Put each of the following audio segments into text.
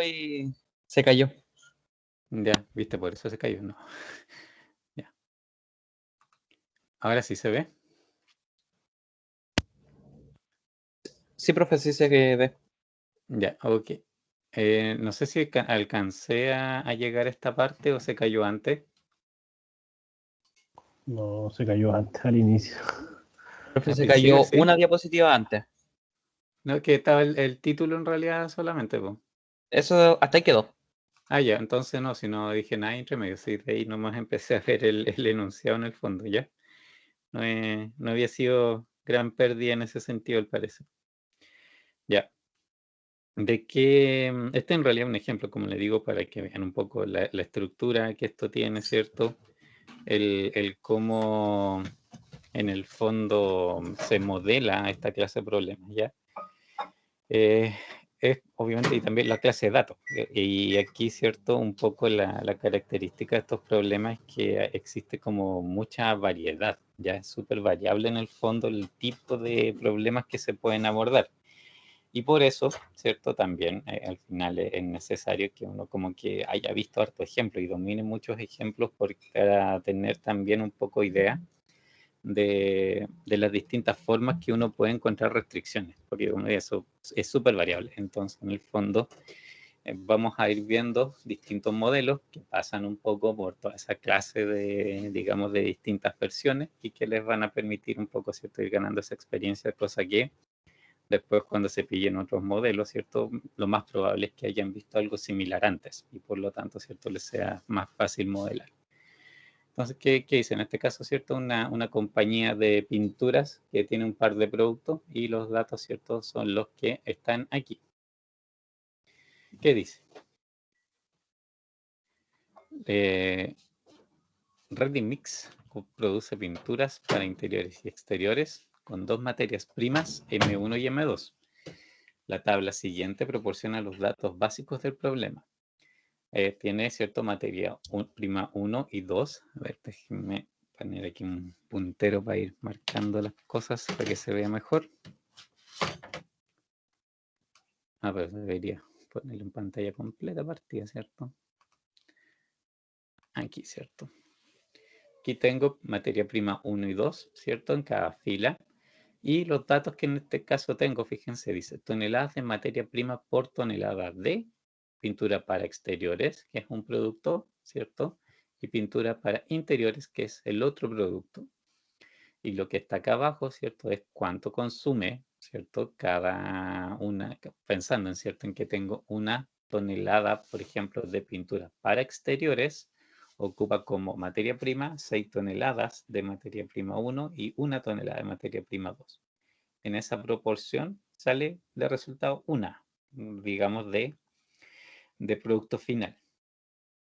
y se cayó. Ya, viste, por eso se cayó, ¿no? Ya. Ahora sí se ve. Sí, profe, sí se ve. Ya, ok. No sé si alcancé a llegar a esta parte o se cayó antes. No, se cayó antes al inicio. Profe, Al se principio cayó sí. una diapositiva antes. No, que estaba el título en realidad solamente, po. Eso hasta ahí quedó. Ah, ya, entonces no, si no dije nada entre medio, sí, de ahí nomás empecé a ver el enunciado en el fondo, ¿ya? No había sido gran pérdida en ese sentido, al parecer. Ya. De que este en realidad es un ejemplo, como le digo, para que vean un poco la estructura que esto tiene, ¿cierto? El cómo en el fondo se modela esta clase de problemas, ¿ya? Es obviamente y también la clase de datos. Y aquí, ¿cierto? Un poco la característica de estos problemas es que existe como mucha variedad, ya es súper variable en el fondo el tipo de problemas que se pueden abordar. Y por eso, ¿cierto? También al final es necesario que uno como que haya visto harto ejemplos y domine muchos ejemplos para tener también un poco idea de las distintas formas que uno puede encontrar restricciones, porque eso es súper variable. Entonces, en el fondo, vamos a ir viendo distintos modelos que pasan un poco por toda esa clase de, digamos, de distintas versiones y que les van a permitir un poco, ¿cierto?, ir ganando esa experiencia, cosa que después cuando se pillen otros modelos, ¿cierto?, lo más probable es que hayan visto algo similar antes y por lo tanto, ¿cierto?, les sea más fácil modelar. Entonces, ¿qué hice? En este caso, ¿cierto? Una compañía de pinturas que tiene un par de productos y los datos, ¿cierto? Son los que están aquí. ¿Qué dice? Ready Mix produce pinturas para interiores y exteriores con dos materias primas, M1 y M2. La tabla siguiente proporciona los datos básicos del problema. Tiene cierto materia prima 1 y 2. A ver, déjenme poner aquí un puntero para ir marcando las cosas para que se vea mejor. Ah, pero debería ponerlo en pantalla completa partida, ¿cierto? Aquí, ¿cierto? Aquí tengo materia prima 1 y 2, ¿cierto? En cada fila. Y los datos que en este caso tengo, fíjense, dice toneladas de materia prima por tonelada de pintura para exteriores, que es un producto, ¿cierto? Y pintura para interiores, que es el otro producto. Y lo que está acá abajo, ¿cierto? Es cuánto consume, ¿cierto? Cada una, pensando en, ¿cierto? En que tengo una tonelada, por ejemplo, de pintura para exteriores, ocupa como materia prima 6 toneladas de materia prima 1 y 1 tonelada de materia prima 2. En esa proporción sale de resultado una, digamos, de producto final.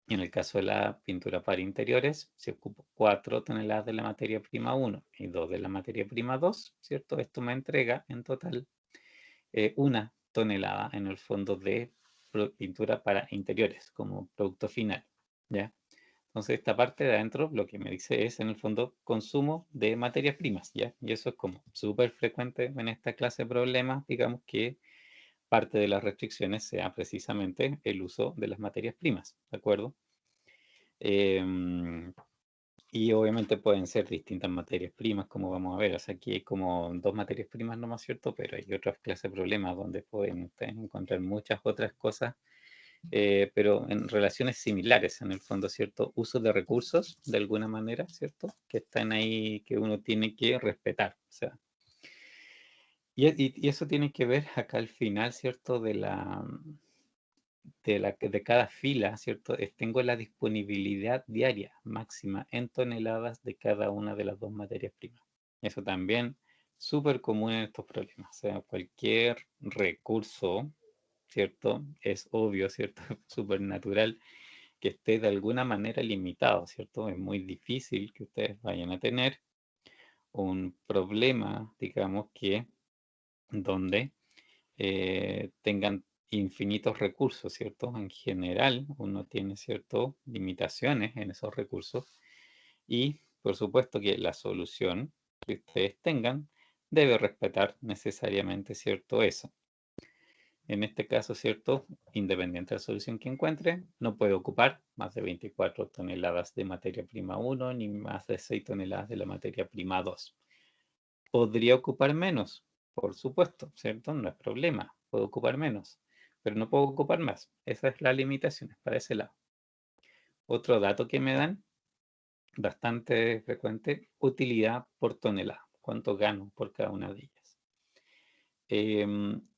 En el caso de la pintura para interiores, se ocupa 4 toneladas de la materia prima 1 y 2 de la materia prima 2, ¿cierto? Esto me entrega en total 1 tonelada en el fondo de pintura para interiores como producto final, ¿ya? Entonces esta parte de adentro lo que me dice es en el fondo consumo de materias primas, ¿ya? Y eso es como súper frecuente en esta clase de problemas, digamos que parte de las restricciones sea precisamente el uso de las materias primas, ¿de acuerdo? Y obviamente pueden ser distintas materias primas, como vamos a ver. O sea, aquí hay como 2 materias primas nomás, ¿cierto? Pero hay otras clases de problemas donde pueden ustedes encontrar muchas otras cosas, pero en relaciones similares, en el fondo, ¿cierto? Uso de recursos, de alguna manera, ¿cierto? Que están ahí, que uno tiene que respetar. O sea, y eso tiene que ver acá al final, ¿cierto? De cada fila, ¿cierto? Tengo la disponibilidad diaria máxima en toneladas de cada una de las dos materias primas. Eso también súper común en estos problemas. O sea, cualquier recurso, ¿cierto? Es obvio, ¿cierto? Súper natural que esté de alguna manera limitado, ¿cierto? Es muy difícil que ustedes vayan a tener un problema, digamos que, donde tengan infinitos recursos, ¿cierto? En general, uno tiene ciertas limitaciones en esos recursos y, por supuesto, que la solución que ustedes tengan debe respetar necesariamente, ¿cierto? Eso. en este caso, ¿cierto? Independiente de la solución que encuentre, no puede ocupar más de 24 toneladas de materia prima 1 ni más de 6 toneladas de la materia prima 2. Podría ocupar menos, por supuesto, ¿cierto? No es problema, puedo ocupar menos, pero no puedo ocupar más. Esa es la limitación, para ese lado. Otro dato que me dan, bastante frecuente, utilidad por tonelada. ¿Cuánto gano por cada una de ellas?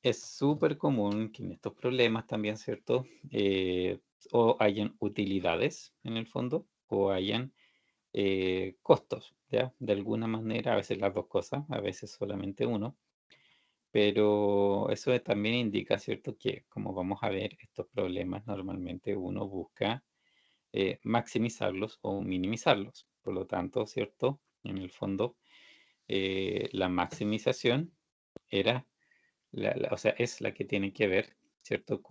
Es súper común que en estos problemas también, ¿cierto? O hayan utilidades en el fondo, o hayan costos, ¿ya? De alguna manera, a veces las dos cosas, a veces solamente uno. Pero eso también indica, ¿cierto? Que como vamos a ver, estos problemas normalmente uno busca maximizarlos o minimizarlos. Por lo tanto, ¿cierto? En el fondo, la maximización era, o sea, es la que tiene que ver, ¿cierto?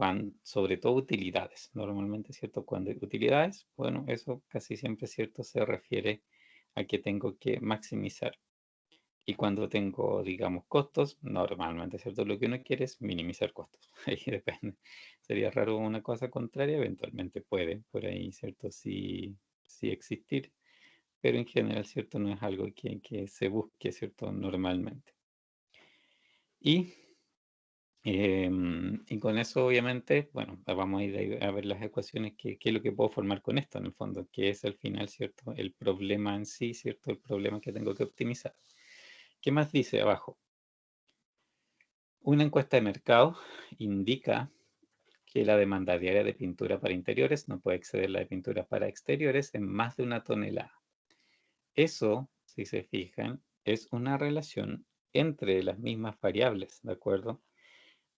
Sobre todo utilidades. Normalmente, ¿cierto? Cuando hay utilidades, bueno, eso casi siempre, ¿cierto? Se refiere a que tengo que maximizar. Y cuando tengo, digamos, costos, normalmente, ¿cierto? Lo que uno quiere es minimizar costos. Ahí depende. Sería raro una cosa contraria, eventualmente puede, por ahí, ¿cierto? Sí, sí existir, pero en general, ¿cierto? No es algo que se busque, ¿cierto? Normalmente. Y con eso, obviamente, bueno, vamos a ir a ver las ecuaciones, qué es lo que puedo formar con esto, en el fondo, que es al final, ¿cierto? El problema en sí, ¿cierto? El problema que tengo que optimizar. ¿Qué más dice abajo? Una encuesta de mercado indica que la demanda diaria de pintura para interiores no puede exceder la de pintura para exteriores en más de 1 tonelada. Eso, si se fijan, es una relación entre las mismas variables, ¿de acuerdo?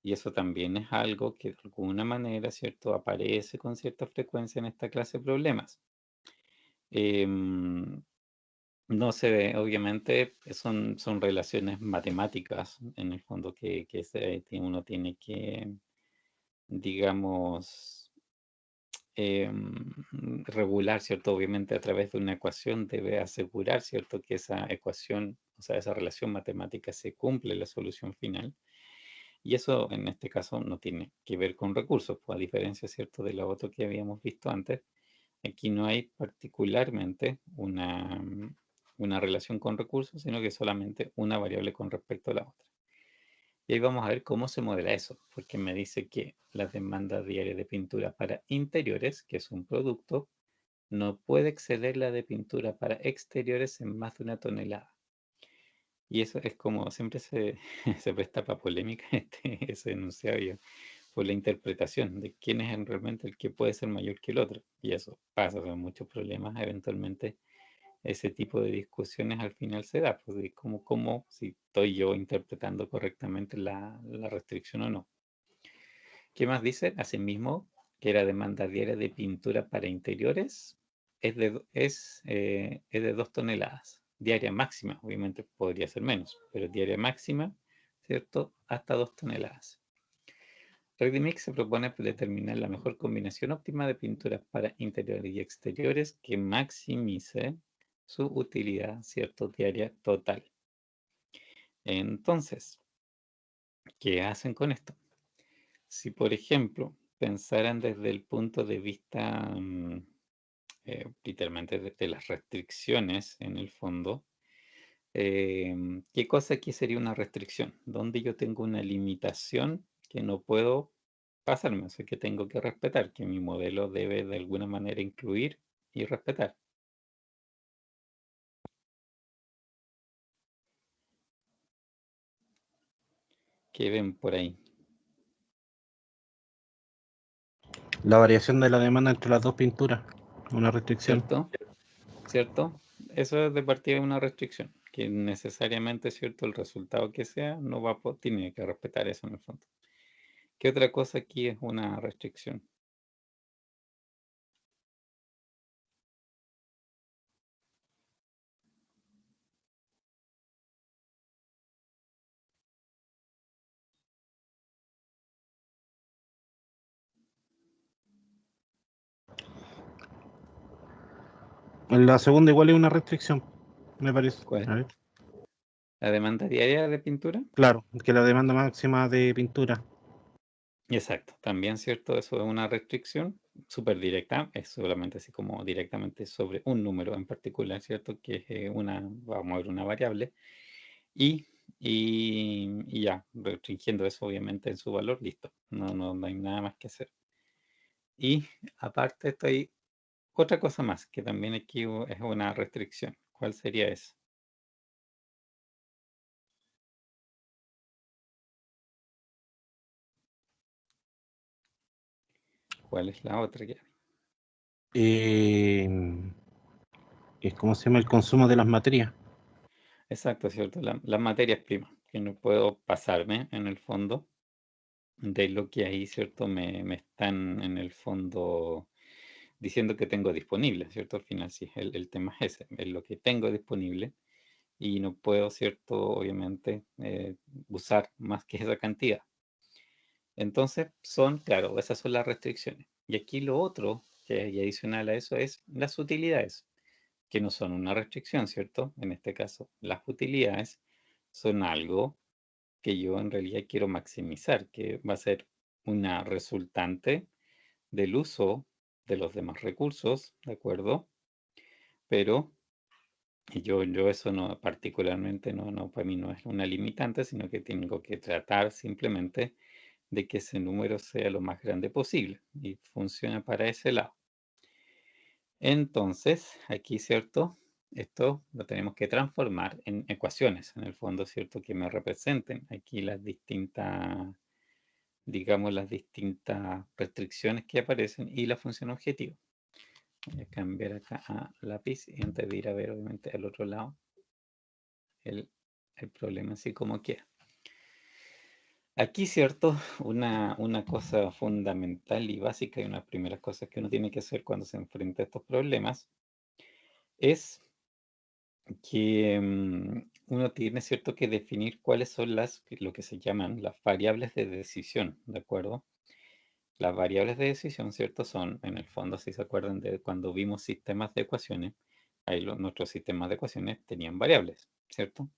Y eso también es algo que de alguna manera, ¿cierto?, aparece con cierta frecuencia en esta clase de problemas. No se ve, obviamente, son relaciones matemáticas, en el fondo, que uno tiene que, digamos, regular, ¿cierto? Obviamente a través de una ecuación debe asegurar, ¿cierto? Que esa ecuación, o sea, esa relación matemática se cumple en la solución final. Y eso en este caso no tiene que ver con recursos, pues a diferencia, ¿cierto? De lo otro que habíamos visto antes, aquí no hay particularmente una relación con recursos, sino que solamente una variable con respecto a la otra. Y ahí vamos a ver cómo se modela eso, porque me dice que la demanda diaria de pintura para interiores, que es un producto, no puede exceder la de pintura para exteriores en más de 1 tonelada. Y eso es como siempre se presta para polémica ese enunciado por la interpretación de quién es realmente el que puede ser mayor que el otro. Y eso pasa, son muchos problemas eventualmente. Ese tipo de discusiones al final se da, pues de cómo si estoy yo interpretando correctamente la restricción o no. ¿Qué más dice? Asimismo, que la demanda diaria de pintura para interiores es de 2 toneladas. Diaria máxima, obviamente podría ser menos, pero diaria máxima, ¿cierto? Hasta 2 toneladas. Readymix se propone determinar la mejor combinación óptima de pinturas para interiores y exteriores que maximice su utilidad, ¿cierto? Diaria total. Entonces, ¿qué hacen con esto? Si, por ejemplo, pensaran desde el punto de vista, literalmente desde las restricciones en el fondo, ¿qué cosa aquí sería una restricción? Donde yo tengo una limitación que no puedo pasarme, o sea, que tengo que respetar, que mi modelo debe de alguna manera incluir y respetar. ¿Qué ven por ahí? La variación de la demanda entre las dos pinturas, una restricción. ¿Cierto? ¿Cierto? Eso es de partida una restricción, que necesariamente, ¿cierto? El resultado que sea no va a tiene que respetar eso en el fondo. ¿Qué otra cosa aquí es una restricción? En la segunda igual es una restricción, me parece. ¿Cuál? A ver. ¿La demanda diaria de pintura? Claro, que la demanda máxima de pintura. Exacto, también, ¿cierto? Eso es una restricción súper directa, es solamente así como directamente sobre un número en particular, ¿cierto? Que es vamos a ver, una variable, y, y ya, restringiendo eso obviamente en su valor, listo, no hay nada más que hacer. Y aparte estoy, otra cosa más, que también aquí es una restricción. ¿Cuál sería eso? ¿Cuál es la otra que hay? ¿Cómo se llama? El consumo de las materias. Exacto, ¿cierto? Las materias primas, que no puedo pasarme en el fondo de lo que ahí, ¿cierto? Me están en el fondo diciendo que tengo disponible, ¿cierto? Al final sí, el tema es ese, es lo que tengo disponible y no puedo, ¿cierto? Obviamente usar más que esa cantidad. Entonces claro, esas son las restricciones. Y aquí lo otro que hay adicional a eso es las utilidades, que no son una restricción, ¿cierto? En este caso, las utilidades son algo que yo en realidad quiero maximizar, que va a ser una resultante del uso de los demás recursos, ¿de acuerdo? Pero yo eso no, particularmente no, para mí no es una limitante, sino que tengo que tratar simplemente de que ese número sea lo más grande posible y funciona para ese lado. Entonces, aquí, ¿cierto? Esto lo tenemos que transformar en ecuaciones, en el fondo, ¿cierto? Que me representen aquí las distintas, digamos, las distintas restricciones que aparecen y la función objetivo. Voy a cambiar acá a lápiz y antes de ir a ver, obviamente, al otro lado, el, el problema así como queda. Aquí, ¿cierto? Una cosa fundamental y básica y una de las primeras cosas que uno tiene que hacer cuando se enfrenta a estos problemas es que uno tiene, ¿cierto?, que definir cuáles son lo que se llaman las variables de decisión, ¿de acuerdo? Las variables de decisión, ¿cierto? Son, en el fondo, si se acuerdan de cuando vimos sistemas de ecuaciones, ahí nuestros sistemas de ecuaciones tenían variables, ¿cierto?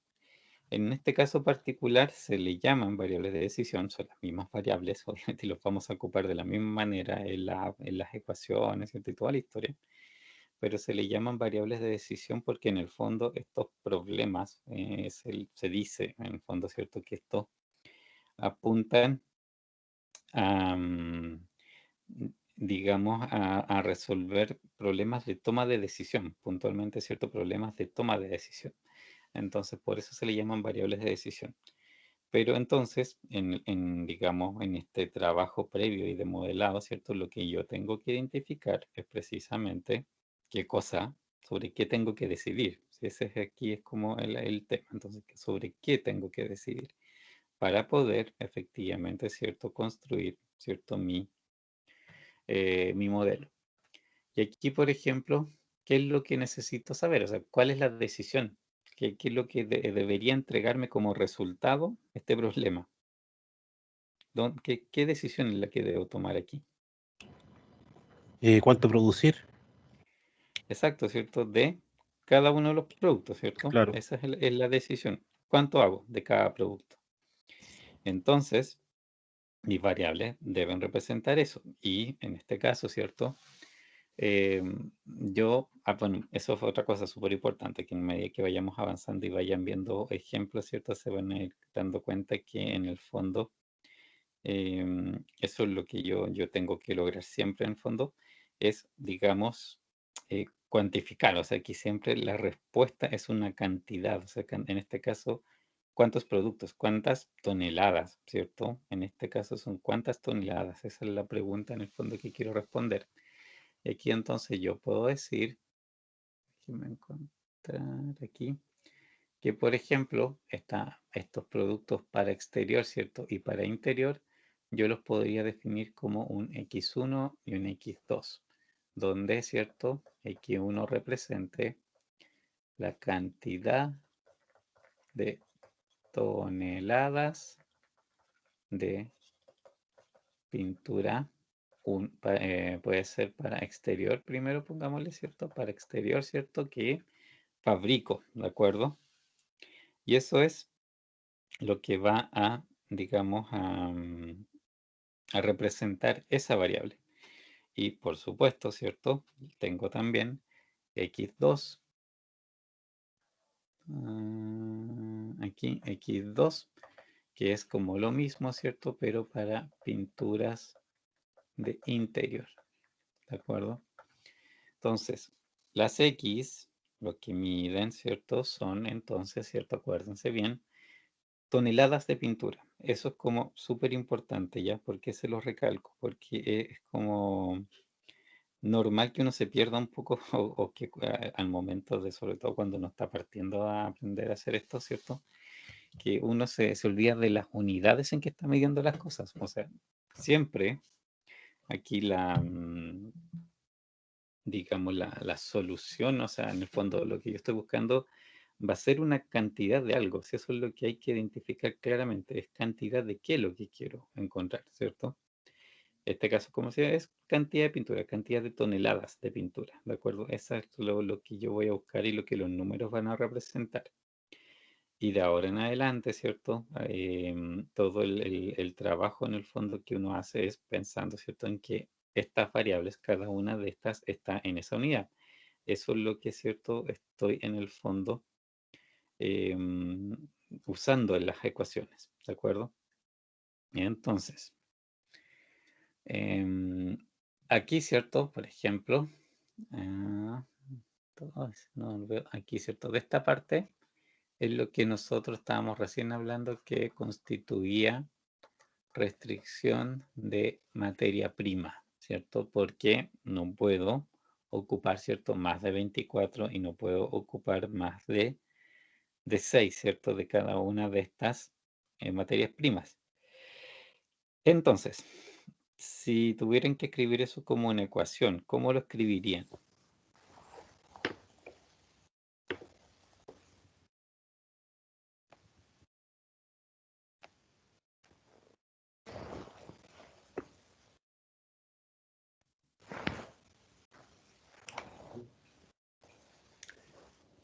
En este caso particular se le llaman variables de decisión, son las mismas variables, obviamente, y los vamos a ocupar de la misma manera en las ecuaciones, ¿cierto? Y toda la historia, pero se le llaman variables de decisión porque en el fondo estos problemas, se dice en el fondo, ¿cierto? Que estos apuntan a, digamos, a resolver problemas de toma de decisión, puntualmente, ¿cierto? Problemas de toma de decisión. Entonces, por eso se le llaman variables de decisión. Pero entonces, digamos, en este trabajo previo y de modelado, ¿cierto? Lo que yo tengo que identificar es precisamente qué cosa, sobre qué tengo que decidir. Si ese es aquí es como el tema. Entonces, sobre qué tengo que decidir para poder efectivamente, ¿cierto? Construir, ¿cierto? Mi modelo. Y aquí, por ejemplo, ¿qué es lo que necesito saber? O sea, ¿cuál es la decisión? ¿Qué es lo que debería entregarme como resultado este problema? ¿Qué decisión es la que debo tomar aquí? ¿Cuánto producir? Exacto, ¿cierto? De cada uno de los productos, ¿cierto? Claro. Esa es la decisión. ¿Cuánto hago de cada producto? Entonces, mis variables deben representar eso. Y en este caso, ¿cierto? Bueno, eso fue otra cosa súper importante, que en medida que vayamos avanzando y vayan viendo ejemplos, ¿cierto? Se van a ir dando cuenta que en el fondo eso es lo que yo tengo que lograr siempre en el fondo, es, digamos, cuantificar, o sea, aquí siempre la respuesta es una cantidad, o sea, que en este caso, ¿cuántos productos? ¿Cuántas toneladas? ¿Cierto? En este caso son ¿cuántas toneladas? Esa es la pregunta en el fondo que quiero responder. Y aquí entonces yo puedo decir, déjenme encontrar aquí, que por ejemplo, estos productos para exterior, ¿cierto? Y para interior, yo los podría definir como un X1 y un X2, donde, ¿cierto? X1 represente la cantidad de toneladas de pintura, puede ser para exterior primero, pongámosle, ¿cierto? Para exterior, ¿cierto? Que fabrico, ¿de acuerdo? Y eso es lo que va a, digamos, a representar esa variable. Y por supuesto, ¿cierto? Tengo también x2. Aquí x2, que es como lo mismo, ¿cierto? Pero para pinturas de interior. ¿De acuerdo? Entonces, las X, lo que miden, ¿cierto? Son entonces, ¿cierto? Acuérdense bien, toneladas de pintura. Eso es como súper importante, ¿ya? ¿Por qué se lo recalco? Porque es como normal que uno se pierda un poco o que al momento de, sobre todo cuando uno está partiendo a aprender a hacer esto, ¿cierto? Que uno se olvida de las unidades en que está midiendo las cosas. O sea, siempre aquí digamos, la solución, o sea, en el fondo lo que yo estoy buscando va a ser una cantidad de algo. Si eso es lo que hay que identificar claramente, es cantidad de qué es lo que quiero encontrar, ¿cierto? En este caso, como sea, es cantidad de pintura, cantidad de toneladas de pintura, ¿de acuerdo? Eso es lo que yo voy a buscar y lo que los números van a representar. Y de ahora en adelante, ¿cierto? Todo el trabajo en el fondo que uno hace es pensando, ¿cierto? En que estas variables, cada una de estas está en esa unidad. Eso es lo que, ¿cierto? Estoy en el fondo em, usando en las ecuaciones, ¿de acuerdo? Entonces, em, aquí, ¿cierto? Por ejemplo, ah, no lo veo aquí, ¿cierto? De esta parte es lo que nosotros estábamos recién hablando que constituía restricción de materia prima, ¿cierto? Porque no puedo ocupar, ¿cierto? Más de 24 y no puedo ocupar más de 6, ¿cierto? De cada una de estas materias primas. Entonces, si tuvieran que escribir eso como una ecuación, ¿cómo lo escribirían?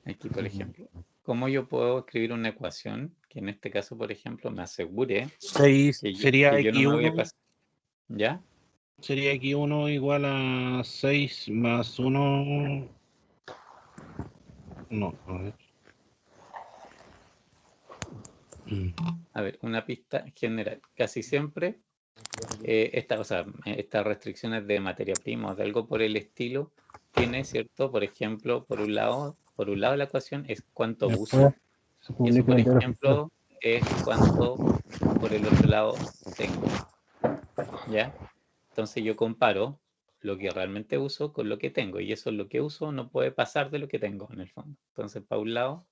Aquí, por ejemplo, ¿cómo yo puedo escribir una ecuación que en este caso, por ejemplo, me asegure 6 que sería yo no me voy a X1. pasar? ¿Ya? Sería X1 igual a 6 más 1. No, a ver. A ver, una pista general. Casi siempre estas restricciones de materia prima o de algo por el estilo tiene, ¿cierto? Por ejemplo, por un lado la ecuación es cuánto Después uso se y eso, publica por en el diario oficial. ejemplo, es cuánto por el otro lado tengo, ¿ya? Entonces yo comparo lo que realmente uso con lo que tengo y eso es lo que uso no puede pasar de lo que tengo en el fondo. Entonces, para un lado,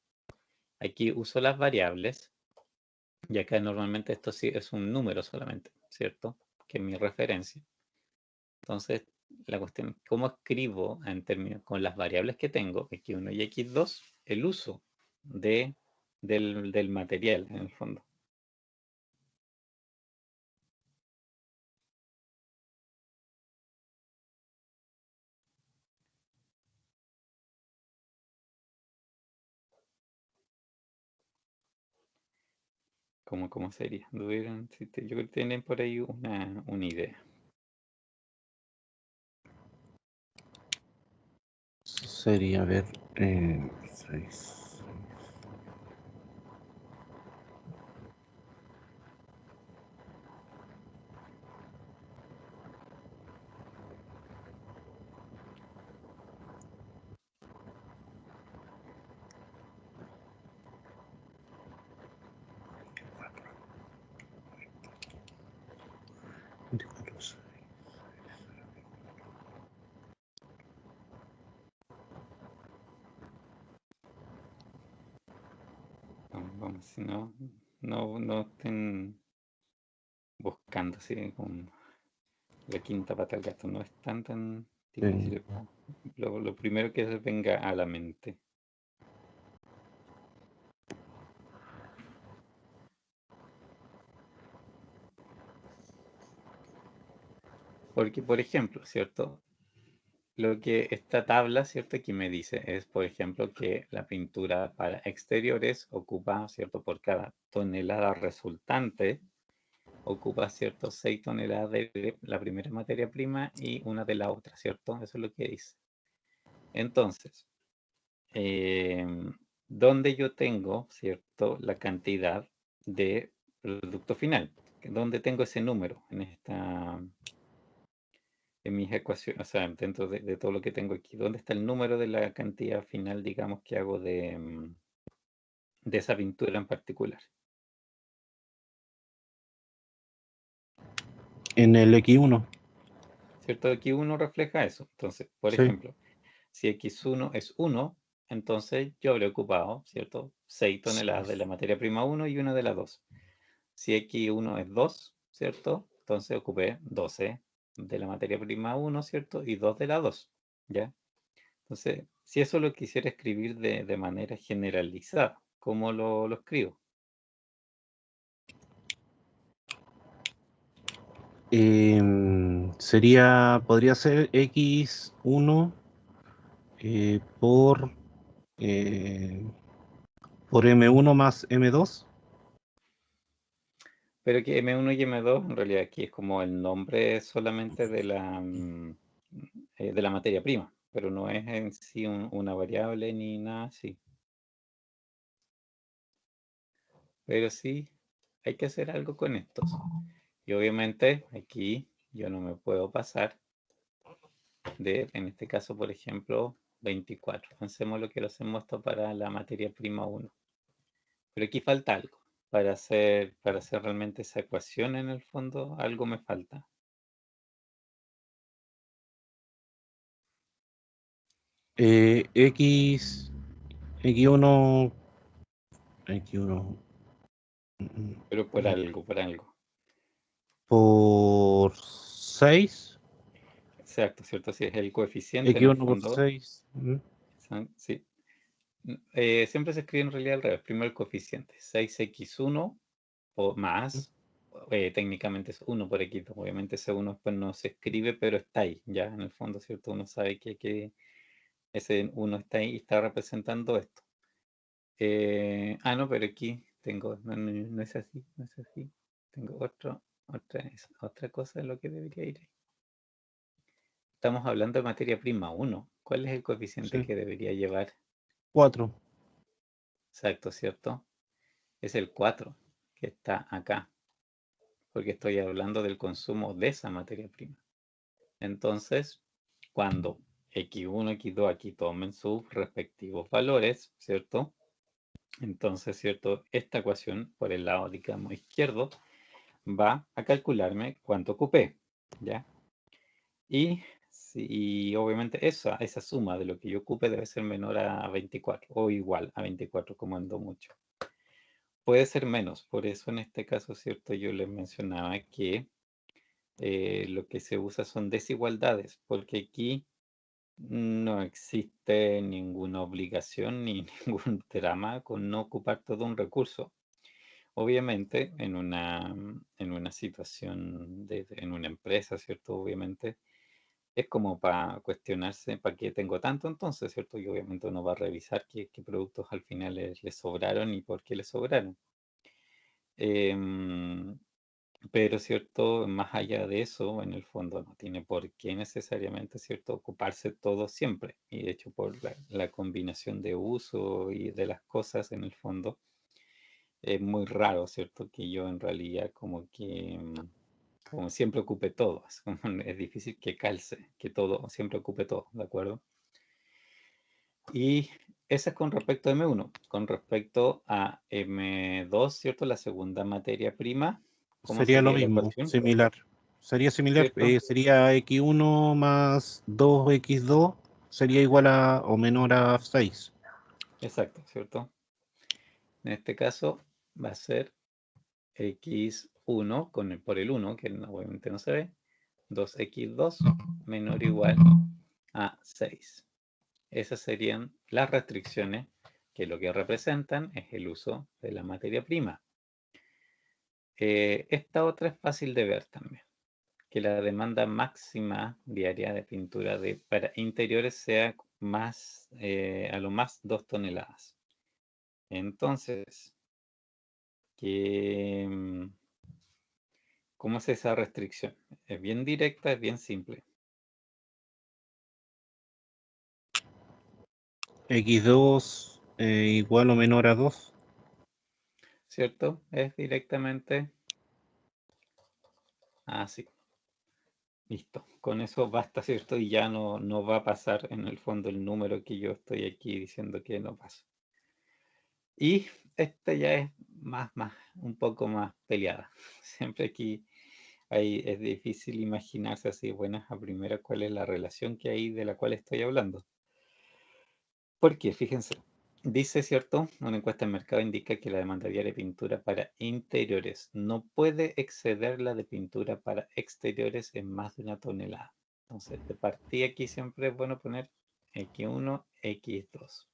aquí uso las variables y acá normalmente esto sí es un número solamente, ¿cierto? Que es mi referencia. Entonces, la cuestión, ¿cómo escribo en términos con las variables que tengo, x1 y x2, el uso del material en el fondo? ¿Cómo sería? Yo creo que tienen por ahí una idea. Sería, a ver, 6. Vamos, si no estén buscando así con la quinta pata al gato, no es tan difícil. Lo primero que les venga a la mente. Porque, por ejemplo, ¿cierto? Lo que esta tabla, ¿cierto? Aquí me dice es, por ejemplo, que la pintura para exteriores ocupa, ¿cierto? Por cada tonelada resultante, ocupa, ¿cierto? 6 toneladas de la primera materia prima y una de la otra, ¿cierto? Eso es lo que dice. Entonces, donde yo tengo, ¿cierto? La cantidad de producto final, donde tengo ese número en mis ecuaciones, o sea, dentro de todo lo que tengo aquí, ¿dónde está el número de la cantidad final, digamos, que hago de esa pintura en particular? En el X1. ¿Cierto? X1 refleja eso. Entonces, por Sí. ejemplo, si X1 es 1, entonces yo habré ocupado, ¿cierto? 6 toneladas de la materia prima 1 y una de la 2. Si X1 es 2, ¿cierto? Entonces ocupé 12 de la materia prima 1, ¿cierto? Y 2 de la 2, ¿ya? Entonces, si eso lo quisiera escribir de manera generalizada, ¿cómo lo escribo? Podría ser X1 eh, por M1 más M2. Pero que M1 y M2 en realidad aquí es como el nombre solamente de la materia prima, pero no es en sí una variable ni nada así. Pero sí hay que hacer algo con estos. Y obviamente aquí yo no me puedo pasar en este caso, por ejemplo, 24. Pensemos lo que lo hacemos esto para la materia prima 1. Pero aquí falta algo. Para hacer realmente esa ecuación en el fondo, algo me falta. X1, X1 Pero por algo, por algo. por 6, Exacto, ¿cierto? Si es el coeficiente en el X1 por fondo. 6. Sí. Siempre se escribe en realidad al revés. Primero el coeficiente. 6x1 o más. Técnicamente es 1 por x2. Obviamente ese 1 después no se escribe, pero está ahí. Ya en el fondo, ¿cierto? Uno sabe que ese 1 está ahí y está representando esto. No, pero aquí tengo. No es así, no es así. Tengo otra cosa de lo que debería ir ahí. Estamos hablando de materia prima 1. ¿Cuál es el coeficiente Sí, que debería llevar? 4. Exacto, ¿cierto? Es el 4 que está acá, porque estoy hablando del consumo de esa materia prima. Entonces, cuando X1, X2 aquí tomen sus respectivos valores, ¿cierto? Entonces, ¿cierto? Esta ecuación por el lado, digamos, izquierdo va a calcularme cuánto ocupé, ¿ya? Y obviamente esa suma de lo que yo ocupe debe ser menor a 24 o igual a 24 como ando mucho. Puede ser menos, por eso en este caso, ¿cierto? Yo les mencionaba que lo que se usa son desigualdades, porque aquí no existe ninguna obligación ni ningún drama con no ocupar todo un recurso. Obviamente, en una situación, en una empresa, ¿cierto? Obviamente, es como para cuestionarse, ¿para qué tengo tanto entonces, ¿cierto? Y obviamente uno va a revisar qué productos al final les sobraron y por qué les sobraron. Em, pero, ¿cierto? Más allá de eso, en el fondo no tiene por qué necesariamente, ¿cierto? Ocuparse todo siempre. Y de hecho, por la combinación de uso y de las cosas, en el fondo, es muy raro, ¿cierto? Que yo en realidad como siempre ocupe todo. Es difícil que calce, que todo, siempre ocupe todo, ¿de acuerdo? Y eso es con respecto a M1. Con respecto a M2, ¿cierto? La segunda materia prima, ¿cómo Sería lo sería la mismo, ecuación? similar. Sería similar, ¿Cierto? sería X1 más 2X2 sería igual a o menor a 6. Exacto, ¿cierto? En este caso va a ser X1 por el 1, que obviamente no se ve, 2X2 menor o igual a 6. Esas serían las restricciones que lo que representan es el uso de la materia prima. Esta otra es fácil de ver también, que la demanda máxima diaria de pintura para interiores sea a lo más 2 toneladas. Entonces, ¿Cómo es esa restricción? Es bien directa, es bien simple. X2 igual o menor a 2. ¿Cierto? Es directamente así. Listo. Con eso basta, ¿cierto? Y ya no va a pasar en el fondo el número que yo estoy aquí diciendo que no pasa. Y esta ya es un poco más peleada. Siempre aquí es difícil imaginarse así buenas a primera cuál es la relación que hay de la cual estoy hablando. Porque, fíjense, dice, ¿cierto? Una encuesta en mercado indica que la demanda diaria de pintura para interiores no puede exceder la de pintura para exteriores en más de 1 tonelada. Entonces, de partida aquí siempre es bueno poner X1, X2.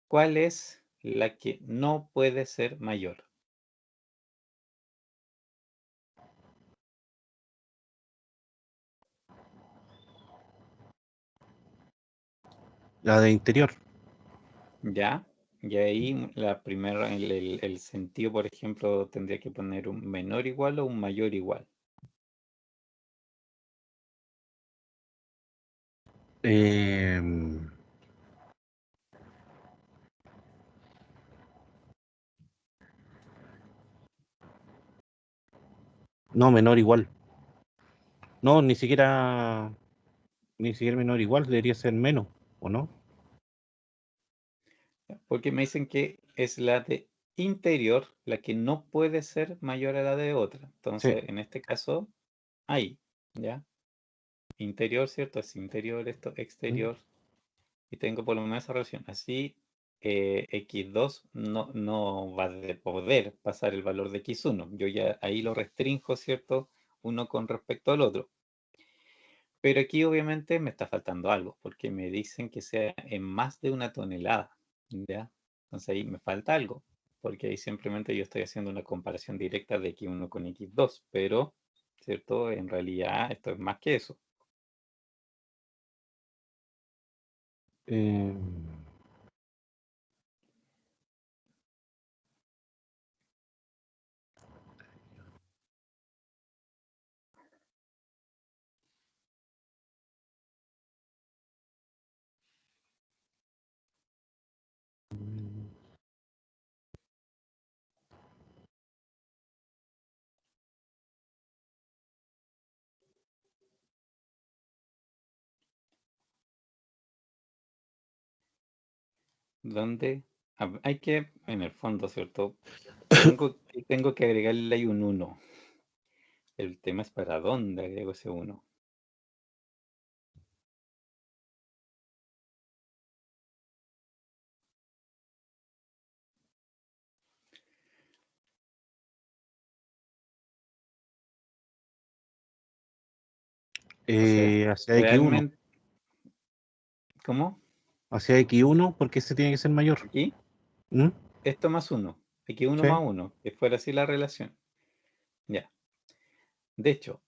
¿Cuál es la que no puede ser mayor? La de interior. ¿Ya? Y ahí la primera, el sentido, por ejemplo, tendría que poner un menor igual o un mayor igual. Em, no, menor igual. No, ni siquiera menor igual, debería ser menos, ¿o no? Porque me dicen que es la de interior la que no puede ser mayor a la de otra. Sí. Entonces, en este caso, ahí, ¿ya? Interior, ¿cierto? Es interior, esto, Mm. exterior. Y tengo por lo menos esa relación. Así, X2 no va a poder pasar el valor de X1. Yo ya ahí lo restringo, ¿cierto? Uno con respecto al otro. Pero aquí obviamente me está faltando algo, porque me dicen que sea en más de 1 tonelada, ¿ya? Entonces ahí me falta algo, porque ahí simplemente yo estoy haciendo una comparación directa de X1 con X2, pero, ¿cierto? En realidad esto es más que eso. Em, Donde hay que, en el fondo, ¿cierto? Tengo que agregarle ahí un 1. El tema es para dónde agrego ese 1. O sea, hacia X1. realmente, ¿cómo? Hacia X1, porque ese tiene que ser mayor. Aquí. ¿Mm? Esto más 1, X1 Sí. más 1, que fuera así la relación. Ya. De hecho,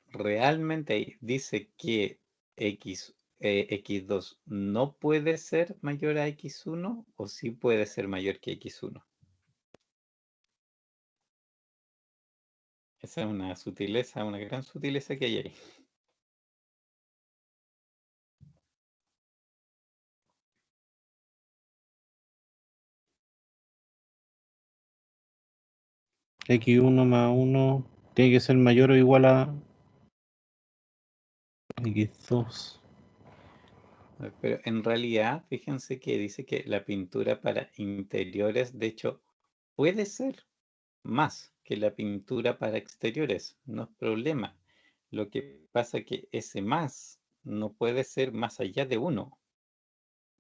realmente ahí dice que X2 no puede ser mayor a X1 o sí puede ser mayor que X1. Esa es una sutileza, una gran sutileza que hay ahí. X1 más 1 tiene que ser mayor o igual a X2. Pero en realidad, fíjense que dice que la pintura para interiores, de hecho, puede ser más que la pintura para exteriores, no es problema. Lo que pasa que ese más no puede ser más allá de 1.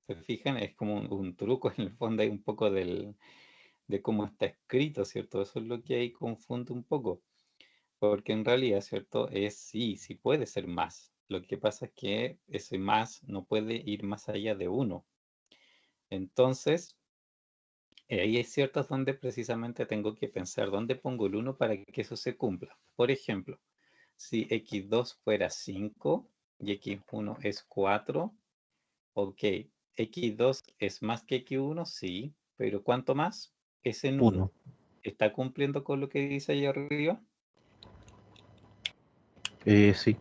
¿Se fijan? Es como un truco en el fondo, hay un poco de cómo está escrito, ¿cierto? Eso es lo que ahí confunde un poco, porque en realidad, ¿cierto? Sí puede ser más. Lo que pasa es que ese más no puede ir más allá de 1. Entonces, ahí hay ciertos donde precisamente tengo que pensar dónde pongo el 1 para que eso se cumpla. Por ejemplo, si X2 fuera 5 y X1 es 4, ok, X2 es más que X1, sí, pero ¿cuánto más? Es en 1. 1. ¿Está cumpliendo con lo que dice ahí arriba? Sí.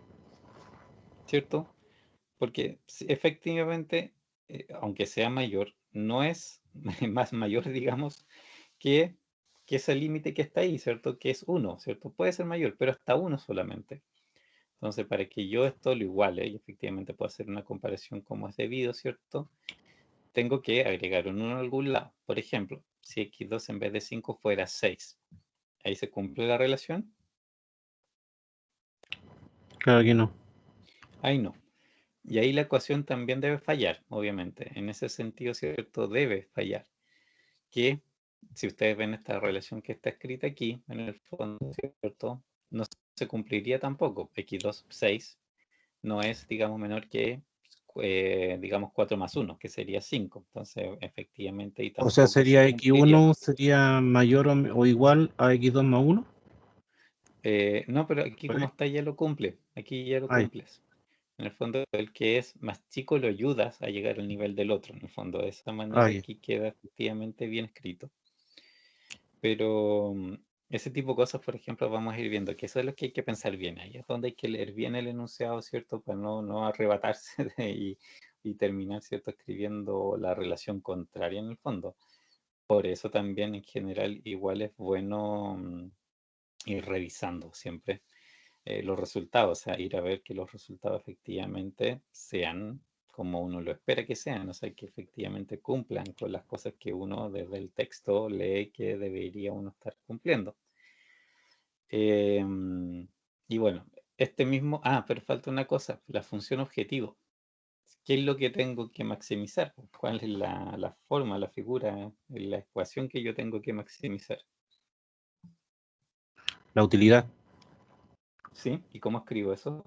¿cierto? Porque efectivamente, aunque sea mayor, no es más mayor, digamos, que, que ese límite que está ahí, ¿cierto? Que es 1, ¿cierto? Puede ser mayor, pero hasta 1 solamente. Entonces, para que yo esto lo iguale y efectivamente pueda hacer una comparación como es debido, ¿cierto? Tengo que agregar un 1 a algún lado. Por ejemplo, si x2 en vez de 5 fuera 6, ¿ahí se cumple la relación? Claro que no. Ahí no. Y ahí la ecuación también debe fallar, obviamente. En ese sentido, ¿cierto? Debe fallar. Que si ustedes ven esta relación que está escrita aquí, en el fondo, ¿cierto? No se cumpliría tampoco. X2, 6, no es, digamos, menor que, digamos, 4 más 1, que sería 5. Entonces, efectivamente, y O sea, tampoco se sería cumpliría. X1 sería mayor o igual a X2 más 1. No, pero aquí como está ya lo cumple. Aquí ya lo Ay, cumples. En el fondo, el que es más chico lo ayudas a llegar al nivel del otro. En el fondo, de esa manera ay. aquí queda efectivamente bien escrito. Pero ese tipo de cosas, por ejemplo, vamos a ir viendo que eso es lo que hay que pensar bien. Ahí es donde hay que leer bien el enunciado, ¿cierto? Para no arrebatarse y terminar, ¿cierto? Escribiendo la relación contraria en el fondo. Por eso también en general igual es bueno ir revisando siempre los resultados, o sea, ir a ver que los resultados efectivamente sean como uno lo espera que sean, o sea, que efectivamente cumplan con las cosas que uno desde el texto lee que debería uno estar cumpliendo. Y bueno, este mismo, pero falta una cosa, la función objetivo. ¿Qué es lo que tengo que maximizar? ¿Cuál es la forma, la figura, la ecuación que yo tengo que maximizar? La utilidad. ¿Sí? ¿Y cómo escribo eso?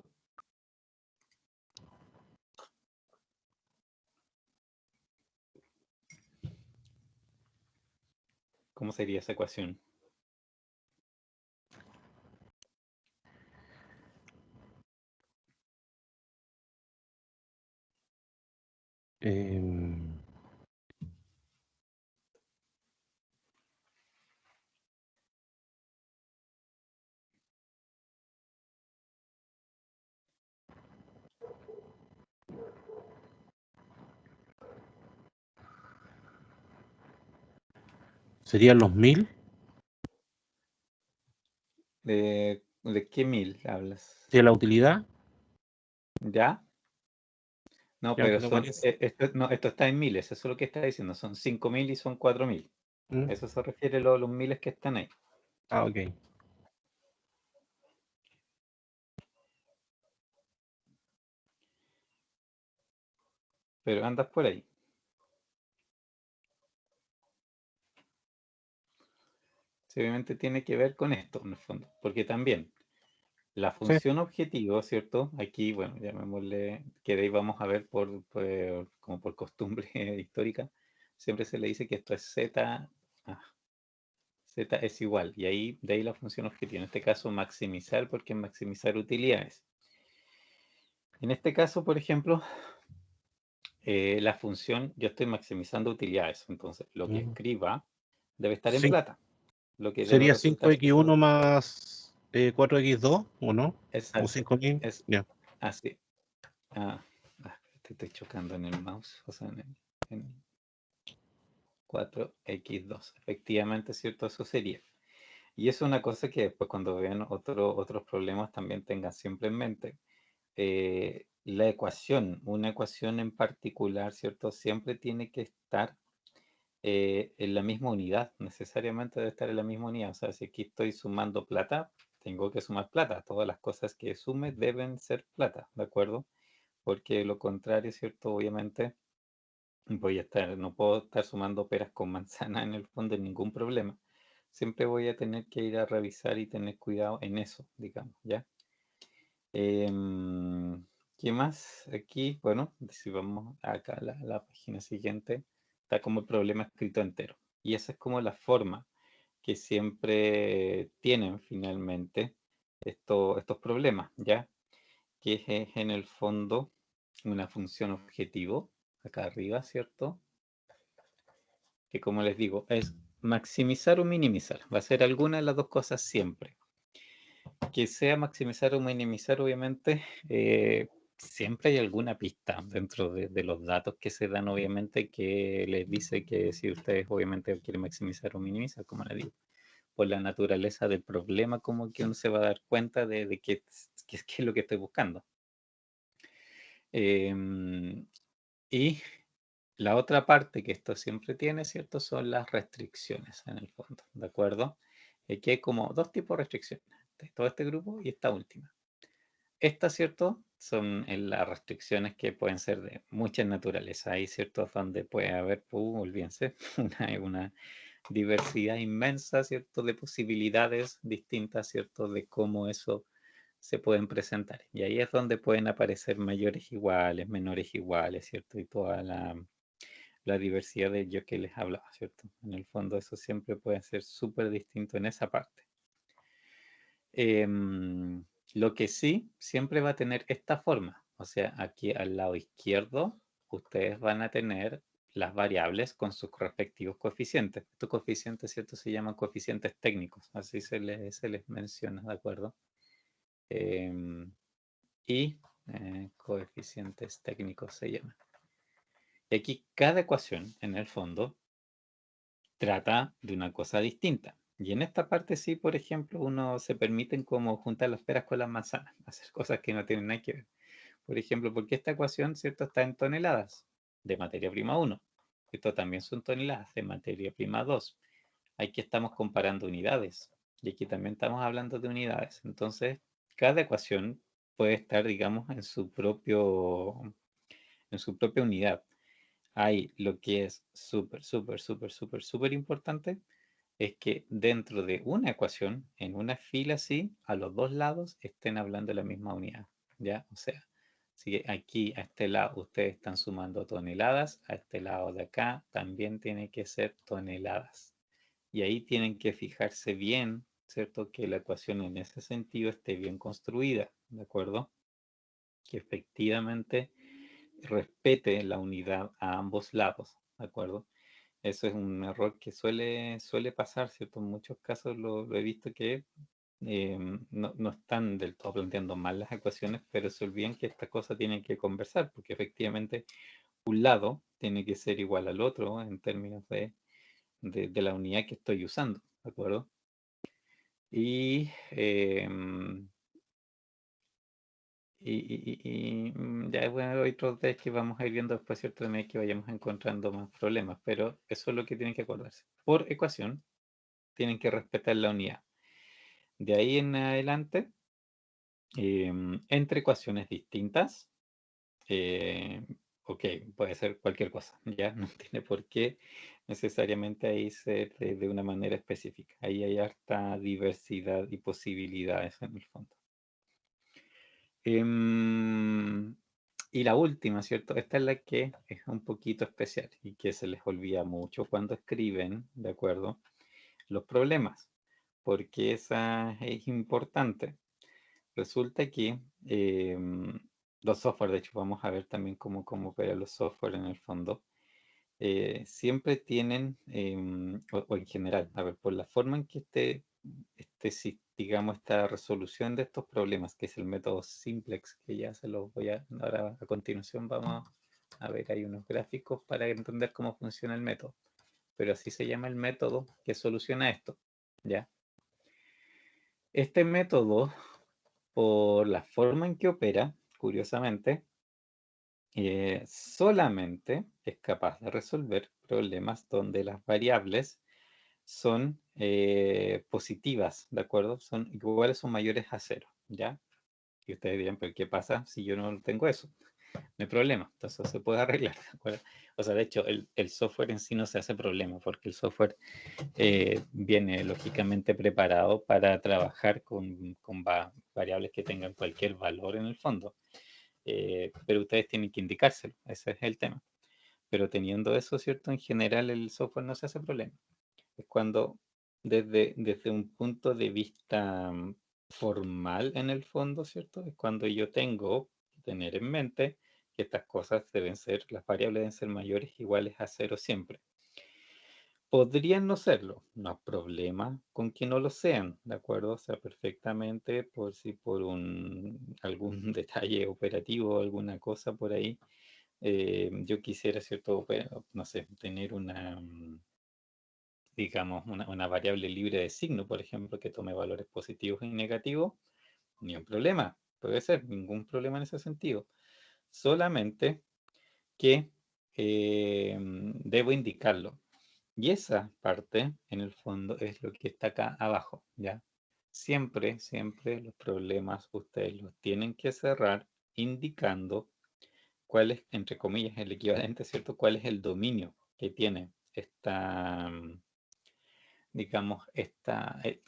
¿Cómo sería esa ecuación? em, Serían los 1000. ¿De qué mil hablas? De la utilidad. ¿Ya? No, Ya, pero ¿te parece? esto está en miles, eso es lo que está diciendo, son 5.000 y son 4.000. ¿Mm? Eso se refiere a los miles que están ahí. Ah, ok. Pero andas por ahí. Sí, obviamente tiene que ver con esto, en el fondo. Porque también la Sí. función objetivo, ¿cierto? Aquí, bueno, llamémosle, que de ahí vamos a ver como por costumbre histórica, siempre se le dice que esto es z, z es igual. Y ahí, de ahí la función objetivo. En este caso, maximizar, porque es maximizar utilidades. En este caso, por ejemplo, la función, yo estoy maximizando utilidades, entonces lo que Mm. escriba debe estar en Sí. plata, lo que debe Sería resultar, 5x1 ¿cierto? más 4x2, ¿o no? O Exacto, 5000. es Ya. así. Ah, te estoy chocando en el mouse, o sea, en el 4x2. Efectivamente, ¿cierto? Eso sería. Y es una cosa que después cuando vean otros problemas también tengan siempre en mente. La ecuación, una ecuación en particular, ¿cierto? Siempre tiene que estar en la misma unidad, necesariamente debe estar en la misma unidad. O sea, si aquí estoy sumando plata, tengo que sumar plata. Todas las cosas que sume deben ser plata, ¿de acuerdo? Porque lo contrario, ¿cierto? Obviamente no puedo estar sumando peras con manzana en el fondo, ningún problema. Siempre voy a tener que ir a revisar y tener cuidado en eso, digamos, ¿ya? ¿Qué más? Aquí, bueno, si vamos acá a la página siguiente, está como el problema escrito entero. Y esa es como la forma que siempre tienen finalmente estos problemas, ¿ya? Que es en el fondo una función objetivo, acá arriba, ¿cierto? Que como les digo, es maximizar o minimizar. Va a ser alguna de las dos cosas siempre. que sea maximizar o minimizar, obviamente, siempre hay alguna pista dentro de los datos que se dan, obviamente, que les dice que si ustedes, obviamente, quieren maximizar o minimizar, como les digo, por la naturaleza del problema, como que uno se va a dar cuenta de qué es lo que estoy buscando. Y la otra parte que esto siempre tiene, ¿cierto? Son las restricciones en el fondo, ¿de acuerdo? Que hay como dos tipos de restricciones, todo este grupo y esta última. Estas, ¿cierto? Son las restricciones que pueden ser de mucha naturaleza. Hay, ¿cierto? Donde puede haber, olvídense, una diversidad inmensa, ¿cierto? De posibilidades distintas, ¿cierto? De cómo eso se pueden presentar. Y ahí es donde pueden aparecer mayores iguales, menores iguales, ¿cierto? Y toda la diversidad de yo que les hablaba, ¿cierto? En el fondo eso siempre puede ser súper distinto en esa parte. Lo que sí, siempre va a tener esta forma. O sea, aquí al lado izquierdo, ustedes van a tener las variables con sus respectivos coeficientes. Estos coeficientes, ¿cierto? Se llaman coeficientes técnicos, así se les menciona, ¿de acuerdo? Y coeficientes técnicos se llaman. Y aquí cada ecuación, en el fondo, trata de una cosa distinta. Y en esta parte sí, por ejemplo, uno se permiten como juntar las peras con las manzanas, hacer cosas que no tienen nada que ver. Por ejemplo, porque esta ecuación, ¿cierto? Está en toneladas de materia prima 1. Esto también son toneladas de materia prima 2. Aquí estamos comparando unidades. Y aquí también estamos hablando de unidades. Entonces, cada ecuación puede estar, digamos, en su propia unidad. Hay lo que es súper importante es que dentro de una ecuación, en una fila así, a los dos lados estén hablando de la misma unidad, ¿ya? O sea, si aquí a este lado ustedes están sumando toneladas, a este lado de acá también tiene que ser toneladas. Y ahí tienen que fijarse bien, ¿cierto? Que la ecuación en ese sentido esté bien construida, ¿de acuerdo? Que efectivamente respete la unidad a ambos lados, ¿de acuerdo? Eso es un error que suele pasar, ¿cierto? En muchos casos lo he visto que no están del todo planteando mal las ecuaciones, pero se olvidan que estas cosas tienen que conversar, porque efectivamente un lado tiene que ser igual al otro en términos de la unidad que estoy usando, ¿de acuerdo? Y ya bueno, hay otros test que vamos a ir viendo después, ¿cierto? De medida que vayamos encontrando más problemas, pero eso es lo que tienen que acordarse. Por ecuación, tienen que respetar la unidad. De ahí en adelante, entre ecuaciones distintas, ok, puede ser cualquier cosa, ya no tiene por qué necesariamente ahí ser de una manera específica. Ahí hay harta diversidad y posibilidades en el fondo. Y la última, ¿cierto? Esta es la que es un poquito especial y que se les olvida mucho cuando escriben, ¿de acuerdo? Los problemas, porque esa es importante. Resulta que los software, de hecho, vamos a ver también cómo operan los software en el fondo, siempre tienen, o en general, a ver, por la forma en que digamos, esta resolución de estos problemas, que es el método simplex, que ya se los voy a, ahora a continuación vamos a ver, hay unos gráficos para entender cómo funciona el método, pero así se llama el método que soluciona esto, ¿ya? Este método, por la forma en que opera, curiosamente, solamente es capaz de resolver problemas donde las variables son positivas, ¿de acuerdo? Son iguales o mayores a 0, ¿ya? Y ustedes dirán, pero ¿qué pasa si yo no tengo eso? No hay problema, entonces se puede arreglar, ¿de acuerdo? O sea, de hecho, el software en sí no se hace problema, porque el software viene lógicamente preparado para trabajar con variables que tengan cualquier valor en el fondo. Pero ustedes tienen que indicárselo, ese es el tema. Pero teniendo eso, ¿cierto? En general el software no se hace problema. Es cuando desde un punto de vista formal en el fondo, ¿cierto? Es cuando yo tengo que tener en mente que estas cosas deben ser, las variables deben ser mayores o iguales a 0 siempre. Podrían no serlo, no hay problema con que no lo sean, ¿de acuerdo? O sea, perfectamente por si por algún detalle operativo o alguna cosa por ahí, yo quisiera, ¿cierto? No sé, tener digamos, una variable libre de signo, por ejemplo, que tome valores positivos y negativos, ni un problema, puede ser, ningún problema en ese sentido. Solamente que debo indicarlo. Y esa parte, en el fondo, es lo que está acá abajo, ¿ya? Siempre, siempre los problemas ustedes los tienen que cerrar indicando cuál es, entre comillas, el equivalente, ¿cierto? Cuál es el dominio que tiene esta, digamos,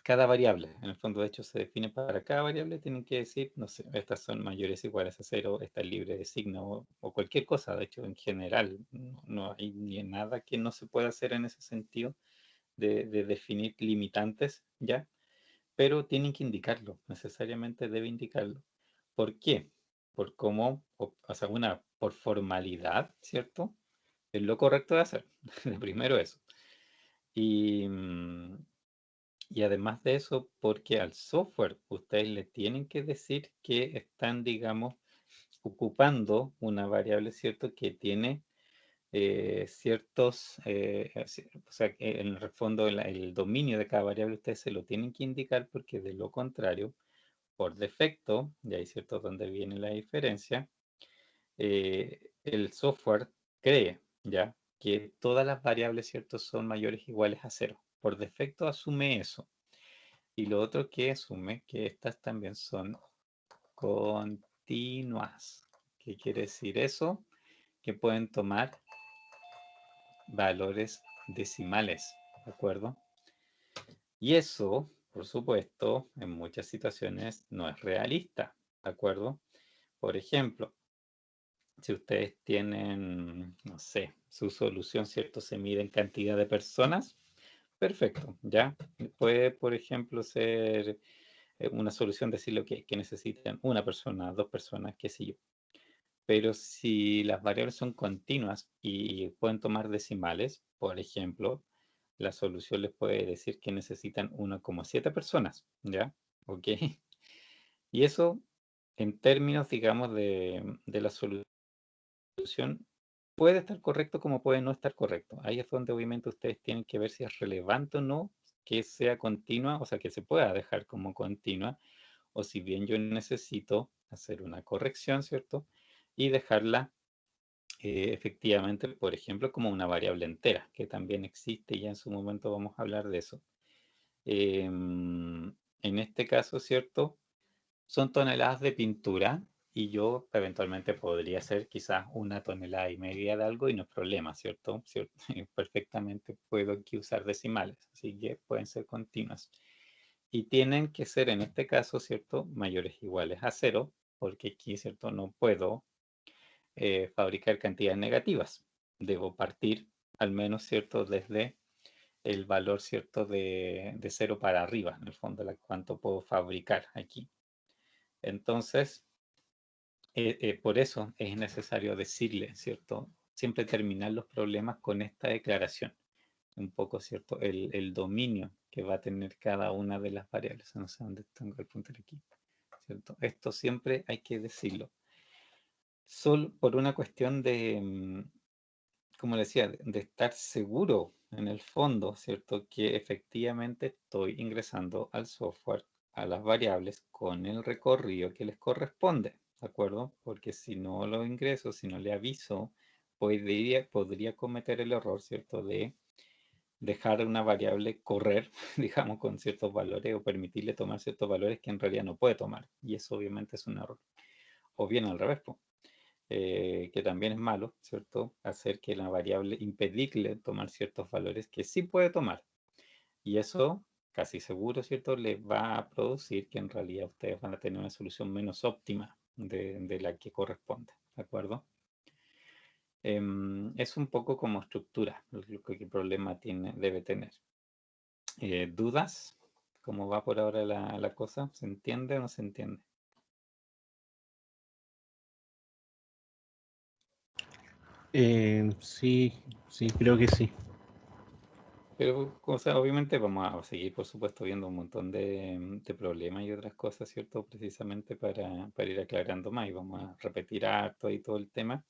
cada variable. En el fondo, de hecho, se define para cada variable, tienen que decir, no sé, estas son mayores o iguales a cero, esta es libre de signo o cualquier cosa. De hecho, en general, no hay ni nada que no se pueda hacer en ese sentido de definir limitantes, ¿ya? Pero tienen que indicarlo, necesariamente debe indicarlo. ¿Por qué? Por cómo, o sea, por formalidad, ¿cierto? Es lo correcto de hacer. De primero eso. Y, y además de eso, porque al software ustedes le tienen que decir que están, digamos, ocupando una variable, ¿cierto? Que tiene ciertos, o sea, que en el fondo el dominio de cada variable ustedes se lo tienen que indicar porque de lo contrario, por defecto, y ahí cierto donde viene la diferencia, el software cree ya que todas las variables, ¿cierto? Son mayores o iguales a cero. Por defecto asume eso. Y lo otro que asume que estas también son continuas. ¿Qué quiere decir eso? Que pueden tomar valores decimales, ¿de acuerdo? Y eso, por supuesto, en muchas situaciones no es realista, ¿de acuerdo? Por ejemplo, si ustedes tienen, no sé, su solución, ¿cierto? Se mide en cantidad de personas, perfecto, ¿ya? Puede, por ejemplo, ser una solución decirle que necesitan una persona, dos personas, qué sé yo. Pero si las variables son continuas y pueden tomar decimales, por ejemplo, la solución les puede decir que necesitan 1,7 personas, ¿ya? ¿Ok? Y eso, en términos, digamos, de la solución, puede estar correcto como puede no estar correcto. Ahí es donde obviamente ustedes tienen que ver si es relevante o no que sea continua, o sea, que se pueda dejar como continua, o si bien yo necesito hacer una corrección, ¿cierto? Y dejarla efectivamente, por ejemplo, como una variable entera, que también existe y ya en su momento vamos a hablar de eso. En este caso, ¿cierto? Son toneladas de pintura y yo eventualmente podría hacer quizás 1,5 toneladas de algo y no es problema, ¿cierto? Perfectamente puedo aquí usar decimales, así que pueden ser continuas. Y tienen que ser en este caso, ¿cierto? Mayores o iguales a cero, porque aquí, ¿cierto? No puedo fabricar cantidades negativas. Debo partir al menos, ¿cierto? Desde el valor, ¿cierto? De cero para arriba, en el fondo, cuánto puedo fabricar aquí. Entonces, por eso es necesario decirle, ¿cierto? Siempre terminar los problemas con esta declaración. Un poco, ¿cierto? El dominio que va a tener cada una de las variables. No sé dónde tengo el puntero aquí, ¿cierto? Esto siempre hay que decirlo. Solo por una cuestión de, como le decía, de estar seguro en el fondo, ¿cierto? Que efectivamente estoy ingresando al software a las variables con el recorrido que les corresponde, ¿de acuerdo? Porque si no lo ingreso, si no le aviso, podría cometer el error, ¿cierto? De dejar una variable correr, digamos, con ciertos valores o permitirle tomar ciertos valores que en realidad no puede tomar. Y eso obviamente es un error. O bien al revés, pues que también es malo, ¿cierto? Hacer que la variable impedirle tomar ciertos valores que sí puede tomar. Y eso, casi seguro, ¿cierto? Les va a producir que en realidad ustedes van a tener una solución menos óptima de la que corresponde, ¿de acuerdo? Es un poco como estructura, lo que el problema debe tener. ¿Dudas? ¿Cómo va por ahora la cosa? ¿Se entiende o no se entiende? Sí, sí, creo que sí. Pero, o sea, obviamente vamos a seguir, por supuesto, viendo un montón de problemas y otras cosas, ¿cierto? Precisamente para ir aclarando más y vamos a repetir harto y todo el tema.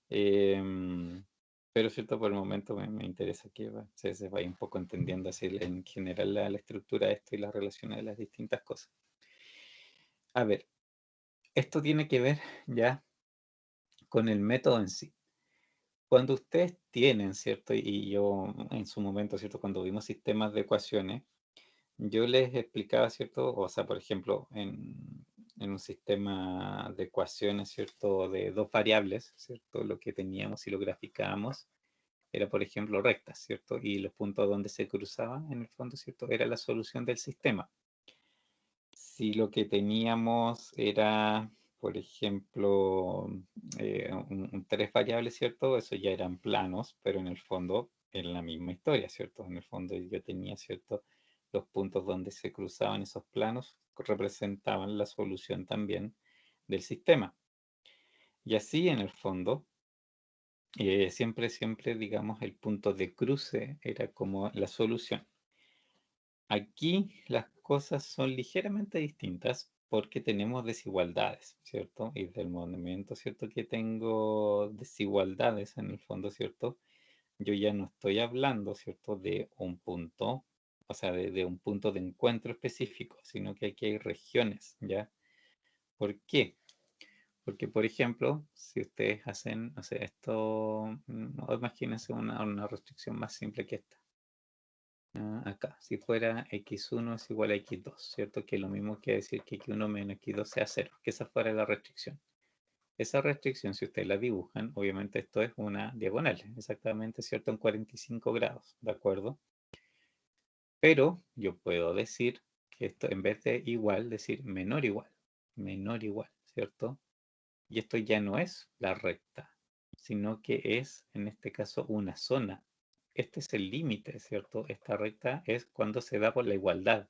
Pero, ¿cierto? Por el momento me interesa que se vaya un poco entendiendo así en general la estructura de esto y las relaciones de las distintas cosas. A ver, esto tiene que ver ya con el método en sí. Cuando ustedes tienen, ¿cierto? Y yo en su momento, ¿cierto? Cuando vimos sistemas de ecuaciones, yo les explicaba, ¿cierto? O sea, por ejemplo, en un sistema de ecuaciones, ¿cierto? De dos variables, ¿cierto? Lo que teníamos y lo graficábamos era, por ejemplo, rectas, ¿cierto? Y los puntos donde se cruzaban, en el fondo, ¿cierto? Era la solución del sistema. Si lo que teníamos era, por ejemplo, tres variables, ¿cierto? Eso ya eran planos, pero en el fondo era la misma historia, ¿cierto? En el fondo yo tenía, ¿cierto? Los puntos donde se cruzaban esos planos representaban la solución también del sistema. Y así, en el fondo, siempre, digamos, el punto de cruce era como la solución. Aquí las cosas son ligeramente distintas porque tenemos desigualdades, ¿cierto? Y del momento, ¿cierto? Que tengo desigualdades en el fondo, ¿cierto? Yo ya no estoy hablando, ¿cierto? De un punto, o sea, de un punto de encuentro específico, sino que aquí hay regiones, ¿ya? ¿Por qué? Porque, por ejemplo, si ustedes hacen, o sea, esto, imagínense una restricción más simple que esta. Acá, si fuera x1 es igual a x2, ¿cierto? Que lo mismo quiere decir que x1 menos x2 sea 0, que esa fuera la restricción. Esa restricción, si ustedes la dibujan, obviamente esto es una diagonal, exactamente, ¿cierto? En 45 grados, ¿de acuerdo? Pero yo puedo decir que esto, en vez de igual, decir menor igual, ¿cierto? Y esto ya no es la recta, sino que es, en este caso, una zona. Este es el límite, ¿cierto? Esta recta es cuando se da por la igualdad.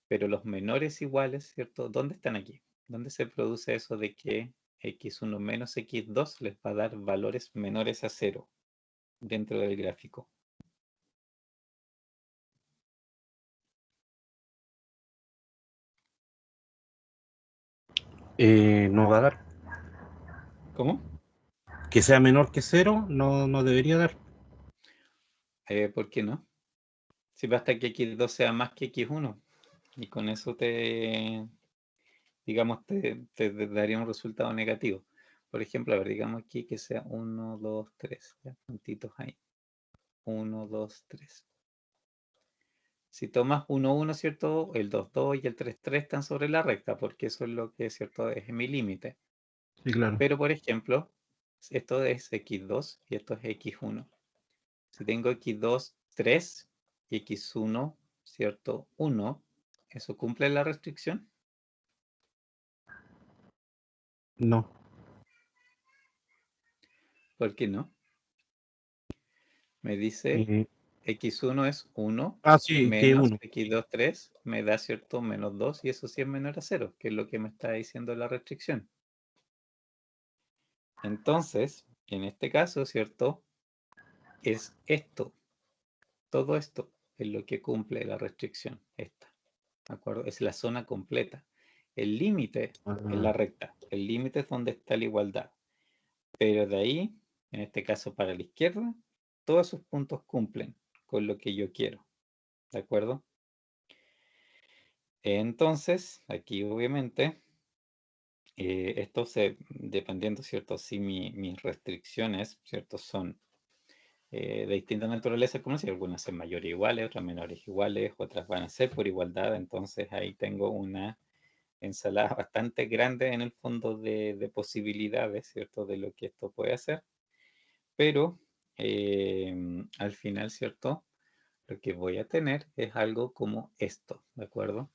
Pero los menores iguales, ¿cierto? ¿Dónde están aquí? ¿Dónde se produce eso de que x1 menos x2 les va a dar valores menores a 0 dentro del gráfico? No va a dar. ¿Cómo? Que sea menor que cero, no debería dar. ¿Por qué no? Si basta que x2 sea más que x1 y con eso digamos, te daría un resultado negativo. Por ejemplo, a ver, digamos aquí que sea 1, 2, 3, ya, puntitos ahí. 1, 2, 3. Si tomas 1, 1, ¿cierto? El 2, 2 y el 3, 3 están sobre la recta, porque eso es lo que, ¿cierto? Es mi límite. Sí, claro. Pero, por ejemplo, esto es x2 y esto es x1. Si tengo x2, 3 y x1, ¿cierto? 1, ¿eso cumple la restricción? No. ¿Por qué no? Me dice Eh, x1 es 1 sí, que menos 1. x2, 3, me da, ¿cierto? Menos 2 y eso sí es menor a 0, que es lo que me está diciendo la restricción. Entonces, en este caso, ¿cierto? Es esto, todo esto es lo que cumple la restricción, esta, ¿de acuerdo? Es la zona completa. El límite es la recta, el límite es donde está la igualdad, pero de ahí, en este caso para la izquierda, todos esos puntos cumplen con lo que yo quiero, ¿de acuerdo? Entonces, aquí obviamente, esto dependiendo, ¿cierto? Si mis restricciones, ¿cierto? Son de distinta naturaleza, como si algunas son mayores iguales, otras menores iguales, otras van a ser por igualdad. Entonces ahí tengo una ensalada bastante grande en el fondo de posibilidades, ¿cierto? De lo que esto puede hacer. Pero al final, ¿cierto? Lo que voy a tener es algo como esto, ¿de acuerdo?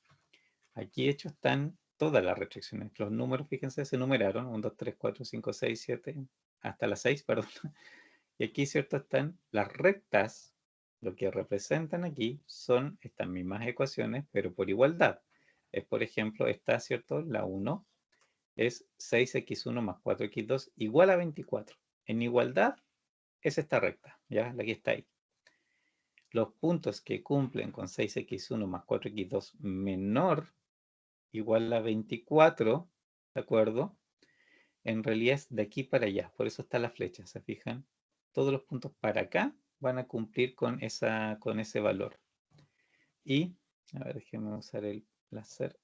Aquí, de hecho, están todas las restricciones. Los números, fíjense, se numeraron. 1, 2, 3, 4, 5, 6, 7, hasta las 6, perdón. Y aquí, ¿cierto? Están las rectas. Lo que representan aquí son estas mismas ecuaciones, pero por igualdad. Es, por ejemplo, esta, ¿cierto? La 1 es 6x1 más 4x2 igual a 24. En igualdad es esta recta, ¿ya? La que está ahí. los puntos que cumplen con 6x1 más 4x2 menor igual a 24, ¿de acuerdo? En realidad es de aquí para allá, por eso está la flecha, ¿se fijan? Todos los puntos para acá van a cumplir con ese valor. Y, a ver, déjenme usar el láser.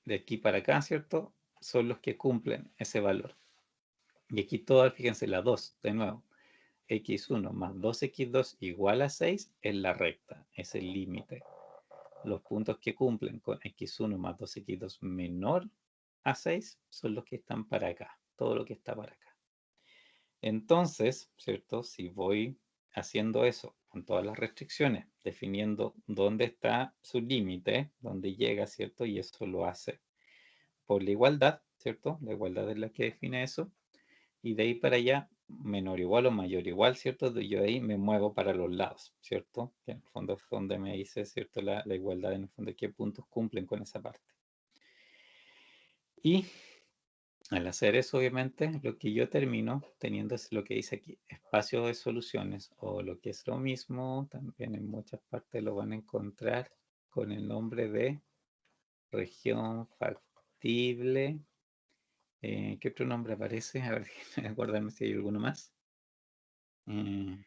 De aquí para acá, ¿cierto? Son los que cumplen ese valor. Y aquí todas, fíjense, la 2, de nuevo. x1 más 2x2 igual a 6 es la recta, es el límite. Los puntos que cumplen con x1 más 2x2 menor a 6 son los que están para acá, todo lo que está para acá. Entonces, ¿cierto? Si voy haciendo eso con todas las restricciones, definiendo dónde está su límite, dónde llega, ¿cierto? Y eso lo hace por la igualdad, ¿cierto? La igualdad es la que define eso. Y de ahí para allá, menor igual o mayor igual, ¿cierto? Yo de ahí me muevo para los lados, ¿cierto? Que en el fondo es donde me dice, ¿cierto? La igualdad, en el fondo, qué puntos cumplen con esa parte. Y al hacer eso, obviamente, lo que yo termino teniendo es lo que dice aquí, espacio de soluciones, o lo que es lo mismo, también en muchas partes lo van a encontrar con el nombre de región factible. ¿Qué otro nombre aparece? A ver, acordarme si hay alguno más. No,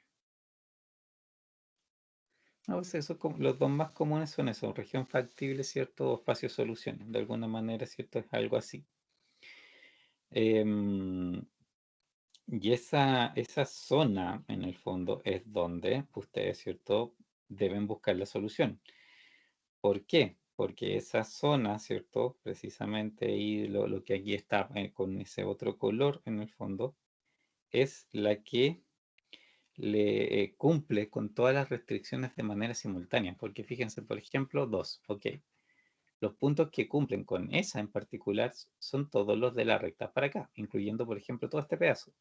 pues eso, los dos más comunes son eso, región factible, ¿cierto? O espacio soluciones. De alguna manera, ¿cierto? Es algo así. Y esa zona, en el fondo, es donde ustedes, ¿cierto? Deben buscar la solución. ¿Por qué? Porque esa zona, ¿cierto? Precisamente ahí lo que aquí está con ese otro color, en el fondo, es la que le cumple con todas las restricciones de manera simultánea. Porque fíjense, por ejemplo, 2, ok. Los puntos que cumplen con esa en particular son todos los de la recta para acá, incluyendo, por ejemplo, todo este pedazo.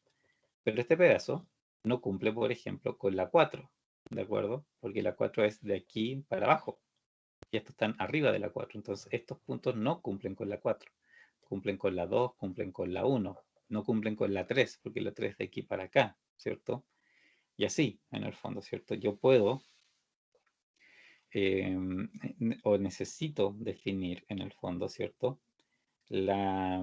Pero este pedazo no cumple, por ejemplo, con la 4, ¿de acuerdo? Porque la 4 es de aquí para abajo y estos están arriba de la 4. Entonces, estos puntos no cumplen con la 4. Cumplen con la 2, cumplen con la 1. No cumplen con la 3, porque la 3 es de aquí para acá, ¿cierto? Y así, en el fondo, ¿cierto? Yo puedo o necesito definir, en el fondo, ¿cierto? La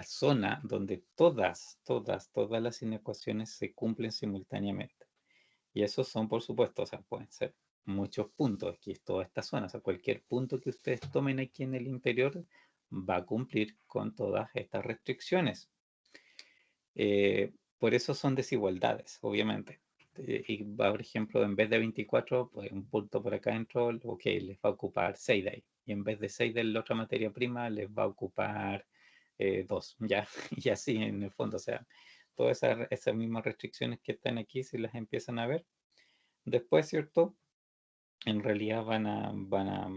zona donde todas las inecuaciones se cumplen simultáneamente. Y esos son, por supuesto, o sea, pueden ser muchos puntos. Aquí es toda esta zona. O sea, cualquier punto que ustedes tomen aquí en el interior va a cumplir con todas estas restricciones. Por eso son desigualdades, obviamente. Y va, por ejemplo, en vez de 24, pues un punto por acá dentro, ok, les va a ocupar 6 de ahí. Y en vez de 6 de la otra materia prima, les va a ocupar 2, ¿ya? Y así en el fondo, o sea, todas esas mismas restricciones que están aquí, si las empiezan a ver, después, ¿cierto? En realidad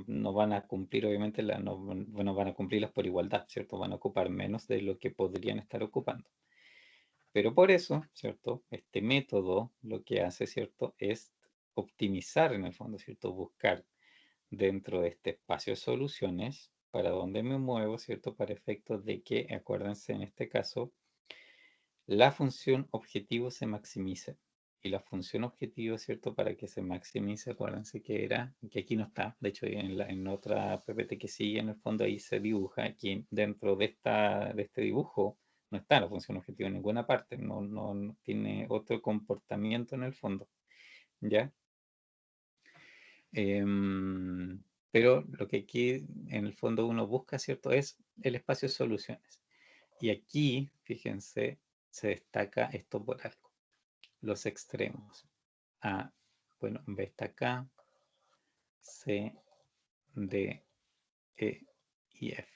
no van a cumplir, obviamente, no van a cumplirlas por igualdad, ¿cierto? Van a ocupar menos de lo que podrían estar ocupando. Pero por eso, ¿cierto? Este método lo que hace, ¿cierto? Es optimizar en el fondo, ¿cierto? Buscar dentro de este espacio de soluciones para dónde me muevo, ¿cierto? Para efectos de que, acuérdense en este caso, la función objetivo se maximice. Y la función objetivo, ¿cierto? Para que se maximice, acuérdense que era, que aquí no está, de hecho en otra PPT que sigue, en el fondo ahí se dibuja, aquí dentro de este dibujo no está la función objetivo en ninguna parte, no tiene otro comportamiento en el fondo, ¿ya? Pero lo que aquí en el fondo uno busca, ¿cierto? Es el espacio de soluciones. Y aquí, fíjense, se destaca esto por algo. Los extremos. A, bueno, B está acá, C, D, E y F.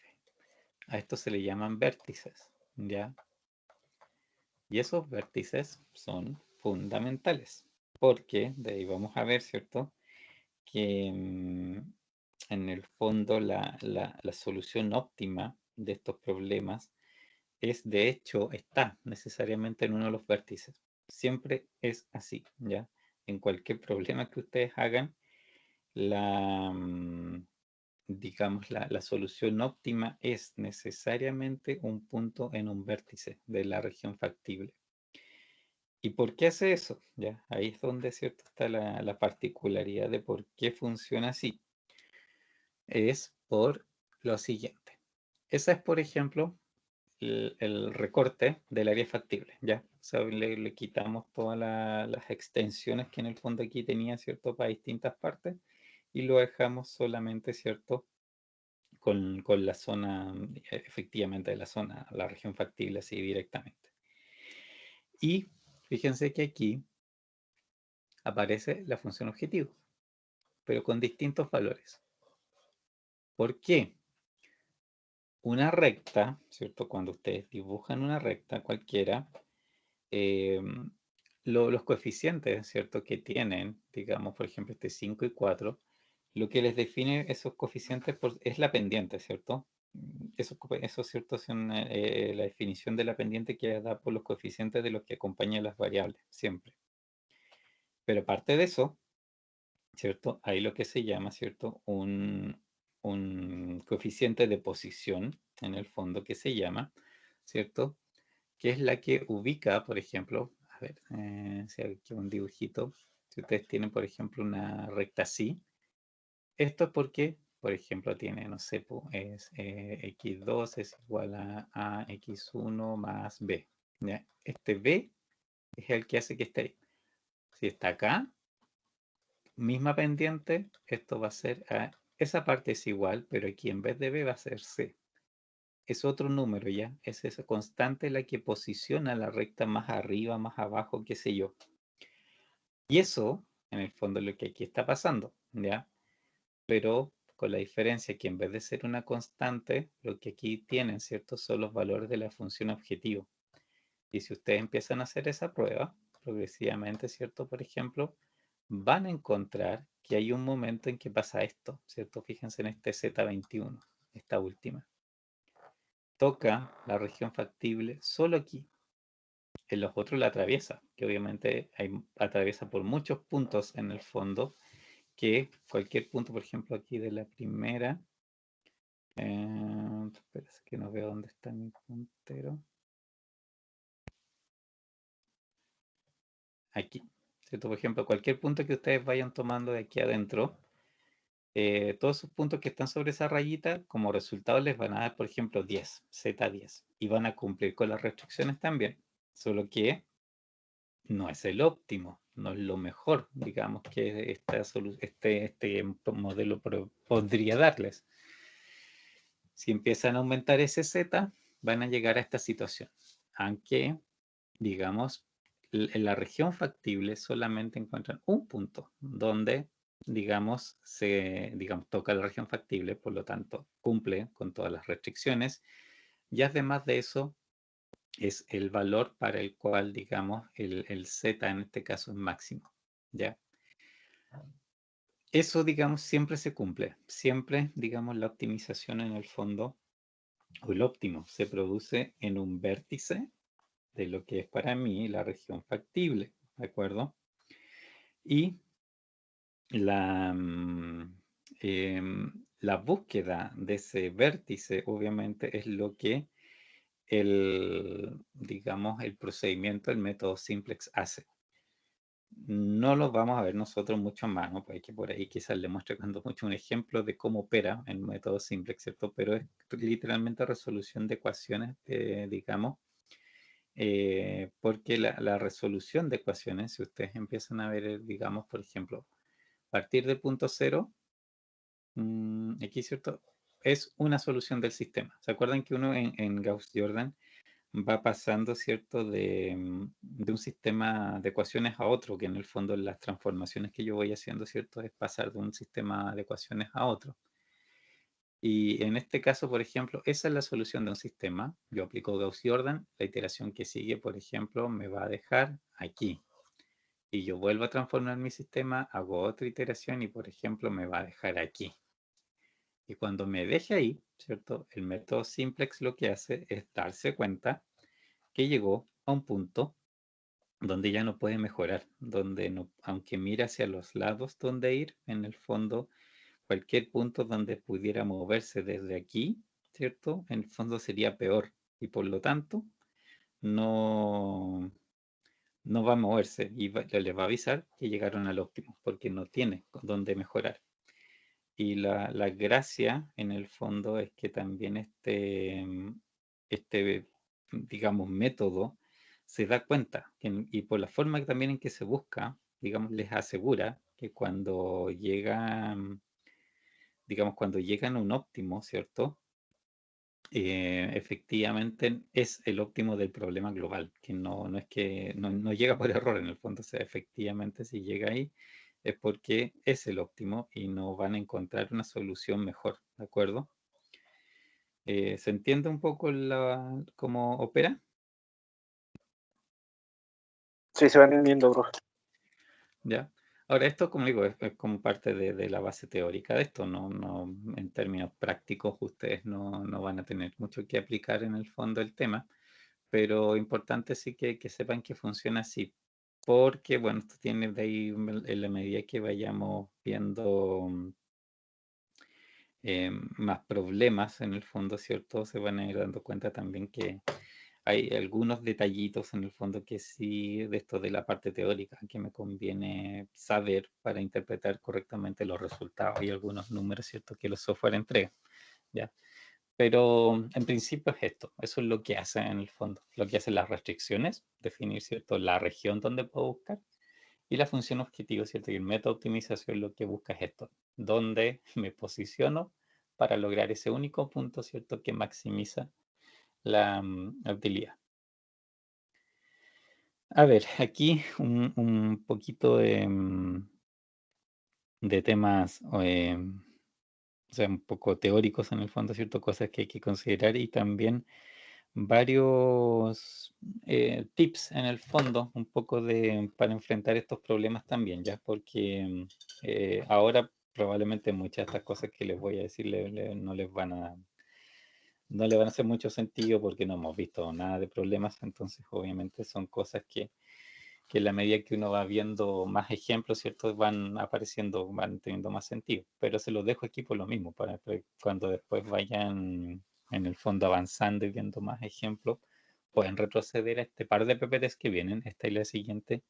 A esto se le llaman vértices, ¿ya? Y esos vértices son fundamentales, porque de ahí vamos a ver, ¿cierto? Que en el fondo la solución óptima de estos problemas es, de hecho, está necesariamente en uno de los vértices. Siempre es así, ¿ya? En cualquier problema que ustedes hagan, digamos, la solución óptima es necesariamente un punto en un vértice de la región factible. ¿Y por qué hace eso? Ya, ahí es donde, ¿cierto?, está la particularidad de por qué funciona así. Es por lo siguiente. Esa es, por ejemplo, el recorte del área factible, ¿ya? O sea, le quitamos todas las extensiones que en el fondo aquí tenía, ¿cierto?, para distintas partes y lo dejamos solamente, ¿cierto?, con la zona, efectivamente, la región factible así directamente. Y fíjense que aquí aparece la función objetivo, pero con distintos valores. ¿Por qué? Una recta, ¿cierto? Cuando ustedes dibujan una recta cualquiera, los coeficientes, ¿cierto?, que tienen, digamos, por ejemplo, este 5 y 4, lo que les define esos coeficientes es la pendiente, ¿cierto? Eso, ¿cierto?, son la definición de la pendiente que da por los coeficientes de los que acompañan las variables, siempre. Pero aparte de eso, ¿cierto?, hay lo que se llama, ¿cierto?, un coeficiente de posición, en el fondo, que se llama, ¿cierto?, que es la que ubica, por ejemplo, a ver, si hay aquí un dibujito, si ustedes tienen, por ejemplo, una recta así, esto es porque, por ejemplo, tiene, no sé, es x2 es igual a x1 más b, ¿ya? Este b es el que hace que esté ahí. Si está acá, misma pendiente, esto va a ser a, esa parte es igual, pero aquí en vez de b va a ser c. Es otro número ya, es esa constante la que posiciona la recta más arriba, más abajo, qué sé yo. Y eso, en el fondo, es lo que aquí está pasando, ¿ya? Pero con la diferencia que en vez de ser una constante, lo que aquí tienen, ¿cierto?, son los valores de la función objetivo. Y si ustedes empiezan a hacer esa prueba, progresivamente, ¿cierto?, por ejemplo, van a encontrar que hay un momento en que pasa esto, ¿cierto? Fíjense en este Z21, esta última. Toca la región factible solo aquí. En los otros la atraviesa, que obviamente atraviesa por muchos puntos en el fondo, que cualquier punto, por ejemplo, aquí de la primera, espera, que no veo dónde está mi puntero. Aquí, ¿cierto? Por ejemplo, cualquier punto que ustedes vayan tomando de aquí adentro, todos esos puntos que están sobre esa rayita, como resultado les van a dar, por ejemplo, 10, Z10, y van a cumplir con las restricciones también, solo que no es el óptimo, no es lo mejor, digamos, que este modelo podría darles. Si empiezan a aumentar ese Z, van a llegar a esta situación, aunque, digamos, en la región factible solamente encuentran un punto donde, digamos, toca la región factible, por lo tanto, cumple con todas las restricciones, y además de eso, es el valor para el cual, digamos, el Z en este caso es máximo, ¿ya? Eso, digamos, siempre se cumple. Siempre, digamos, la optimización en el fondo, o el óptimo, se produce en un vértice de lo que es para mí la región factible, ¿de acuerdo? Y la, la búsqueda de ese vértice, obviamente, es lo que digamos, el procedimiento, el método simplex hace. No lo vamos a ver nosotros mucho más, ¿no? Pues que por ahí quizás le muestre cuando mucho un ejemplo de cómo opera el método simplex, ¿cierto? Pero es literalmente resolución de ecuaciones, digamos, porque la resolución de ecuaciones, si ustedes empiezan a ver, digamos, por ejemplo, partir del punto cero, aquí, ¿cierto?, es una solución del sistema. ¿Se acuerdan que uno en Gauss-Jordan va pasando, ¿cierto?, de un sistema de ecuaciones a otro, que en el fondo las transformaciones que yo voy haciendo, ¿cierto?, es pasar de un sistema de ecuaciones a otro. Y en este caso, por ejemplo, esa es la solución de un sistema. Yo aplico Gauss-Jordan, la iteración que sigue, por ejemplo, me va a dejar aquí. Y yo vuelvo a transformar mi sistema, hago otra iteración y, por ejemplo, me va a dejar aquí. Y cuando me deje ahí, ¿cierto?, el método simplex lo que hace es darse cuenta que llegó a un punto donde ya no puede mejorar, donde no, aunque mire hacia los lados donde ir, en el fondo, cualquier punto donde pudiera moverse desde aquí, ¿cierto?, en el fondo sería peor y por lo tanto no no va a moverse y les va a avisar que llegaron al óptimo, porque no tiene dónde mejorar. Y la gracia, en el fondo, es que también este, digamos, método se da cuenta, y por la forma también en que se busca, digamos, les asegura que cuando llegan, digamos, cuando llegan a un óptimo, ¿cierto? Efectivamente es el óptimo del problema global, que no es que no llega por error en el fondo, o sea, efectivamente si llega ahí es porque es el óptimo y no van a encontrar una solución mejor, ¿de acuerdo? ¿Se entiende un poco cómo opera? Sí, se va entendiendo, bro. ¿Ya? Ahora, esto, como digo, es como parte de la base teórica de esto, en términos prácticos ustedes no van a tener mucho que aplicar en el fondo el tema, pero importante sí que sepan que funciona así, porque, bueno, esto tiene de ahí, en la medida que vayamos viendo más problemas en el fondo, ¿cierto? Se van a ir dando cuenta también que hay algunos detallitos en el fondo que sí, de esto de la parte teórica, que me conviene saber para interpretar correctamente los resultados y algunos números, ¿cierto? Que los software entregan, ¿ya? Pero en principio es esto, eso es lo que hace en el fondo, lo que hacen las restricciones, definir, ¿cierto? La región donde puedo buscar y la función objetivo, ¿cierto? Y el método de optimización lo que busca es esto, donde me posiciono para lograr ese único punto, ¿cierto? Que maximiza la utilidad. A ver, aquí un poquito de temas, o sea, un poco teóricos en el fondo, ¿cierto? Cosas que hay que considerar y también varios tips en el fondo, un poco para enfrentar estos problemas también, ¿ya? Porque ahora probablemente muchas de estas cosas que les voy a decir no les van a hacer mucho sentido porque no hemos visto nada de problemas, entonces obviamente son cosas que en la medida que uno va viendo más ejemplos, ¿cierto? Van apareciendo, van teniendo más sentido. Pero se los dejo aquí por lo mismo, para que cuando después vayan en el fondo avanzando y viendo más ejemplos, pueden retroceder a este par de PPTs que vienen, esta y la siguiente,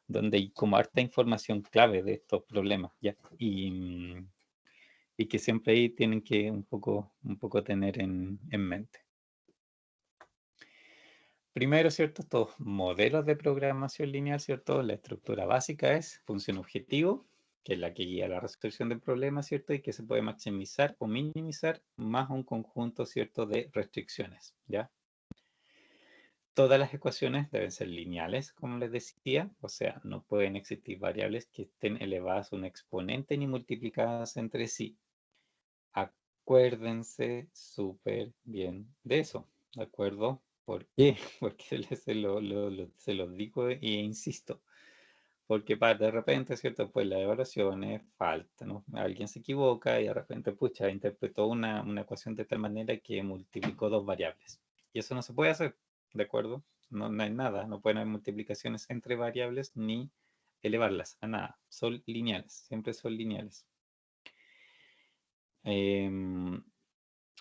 donde hay como harta información clave de estos problemas, ¿ya? Y que siempre ahí tienen que un poco tener en mente. Primero, ¿cierto? Estos modelos de programación lineal, ¿cierto? La estructura básica es función objetivo, que es la que guía la resolución del problema, ¿cierto? Y que se puede maximizar o minimizar más un conjunto, ¿cierto? De restricciones, ¿ya? Todas las ecuaciones deben ser lineales, como les decía, o sea, no pueden existir variables que estén elevadas a un exponente ni multiplicadas entre sí. Acuérdense súper bien de eso, ¿de acuerdo? ¿Por qué? Porque se los digo e insisto. Porque de repente, ¿cierto? Pues las evaluaciones falta, ¿no? Alguien se equivoca y de repente, pucha, interpretó una ecuación de tal manera que multiplicó dos variables. Y eso no se puede hacer, ¿de acuerdo? No hay nada, no pueden haber multiplicaciones entre variables ni elevarlas a nada. Son lineales, siempre son lineales.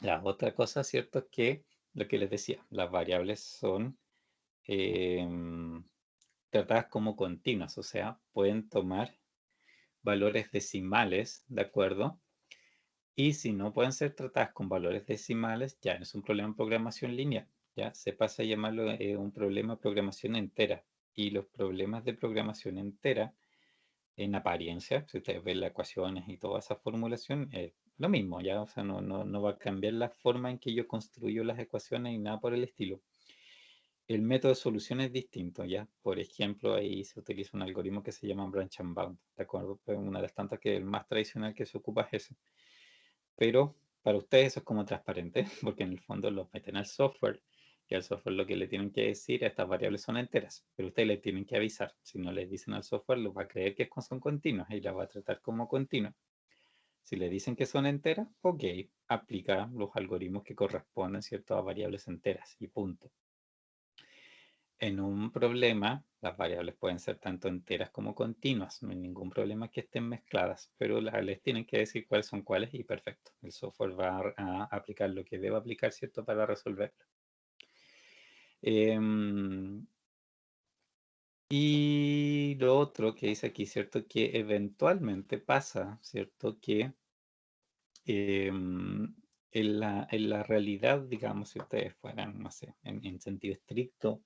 La otra cosa, ¿cierto? Es que lo que les decía, las variables son tratadas como continuas, o sea, pueden tomar valores decimales, ¿de acuerdo? Y si no pueden ser tratadas con valores decimales, ya no es un problema de programación lineal, ya se pasa a llamarlo un problema de programación entera. Y los problemas de programación entera, en apariencia, si ustedes ven las ecuaciones y toda esa formulación, es lo mismo, ya, o sea, no va a cambiar la forma en que yo construyo las ecuaciones y nada por el estilo. El método de solución es distinto, ¿ya? Por ejemplo, ahí se utiliza un algoritmo que se llama Branch and Bound, ¿de acuerdo? Pues una de las tantas que el más tradicional que se ocupa es ese. Pero para ustedes eso es como transparente, porque en el fondo los meten al software y al software lo que le tienen que decir, estas variables son enteras, pero ustedes le tienen que avisar. Si no les dicen al software, lo va a creer que son continuas y las va a tratar como continuas. Si le dicen que son enteras, ok, aplica los algoritmos que corresponden, ¿cierto?, a variables enteras y punto. En un problema, las variables pueden ser tanto enteras como continuas. No hay ningún problema que estén mezcladas, pero les tienen que decir cuáles son cuáles y perfecto. El software va a aplicar lo que debe aplicar, ¿cierto?, para resolverlo. Y lo otro que dice aquí, ¿cierto? Que eventualmente pasa, ¿cierto? Que em, en la realidad, digamos, si ustedes fueran, no sé, en sentido estricto,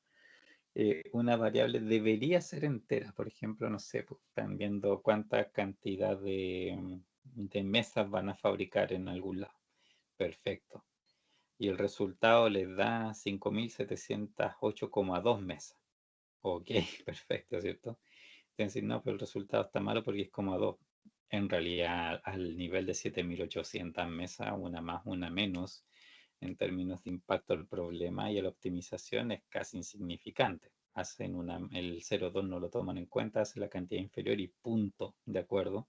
una variable debería ser entera. Por ejemplo, no sé, pues, están viendo cuánta cantidad de mesas van a fabricar en algún lado. Perfecto. Y el resultado les da 5.708,2 mesas. Ok, perfecto, ¿cierto? Entonces, no, pero el resultado está malo porque es como 2. En realidad, al nivel de 7.800 mesas, una más, una menos, en términos de impacto del problema y la optimización es casi insignificante. Hacen el 0,2 no lo toman en cuenta, hacen la cantidad inferior y punto, ¿de acuerdo?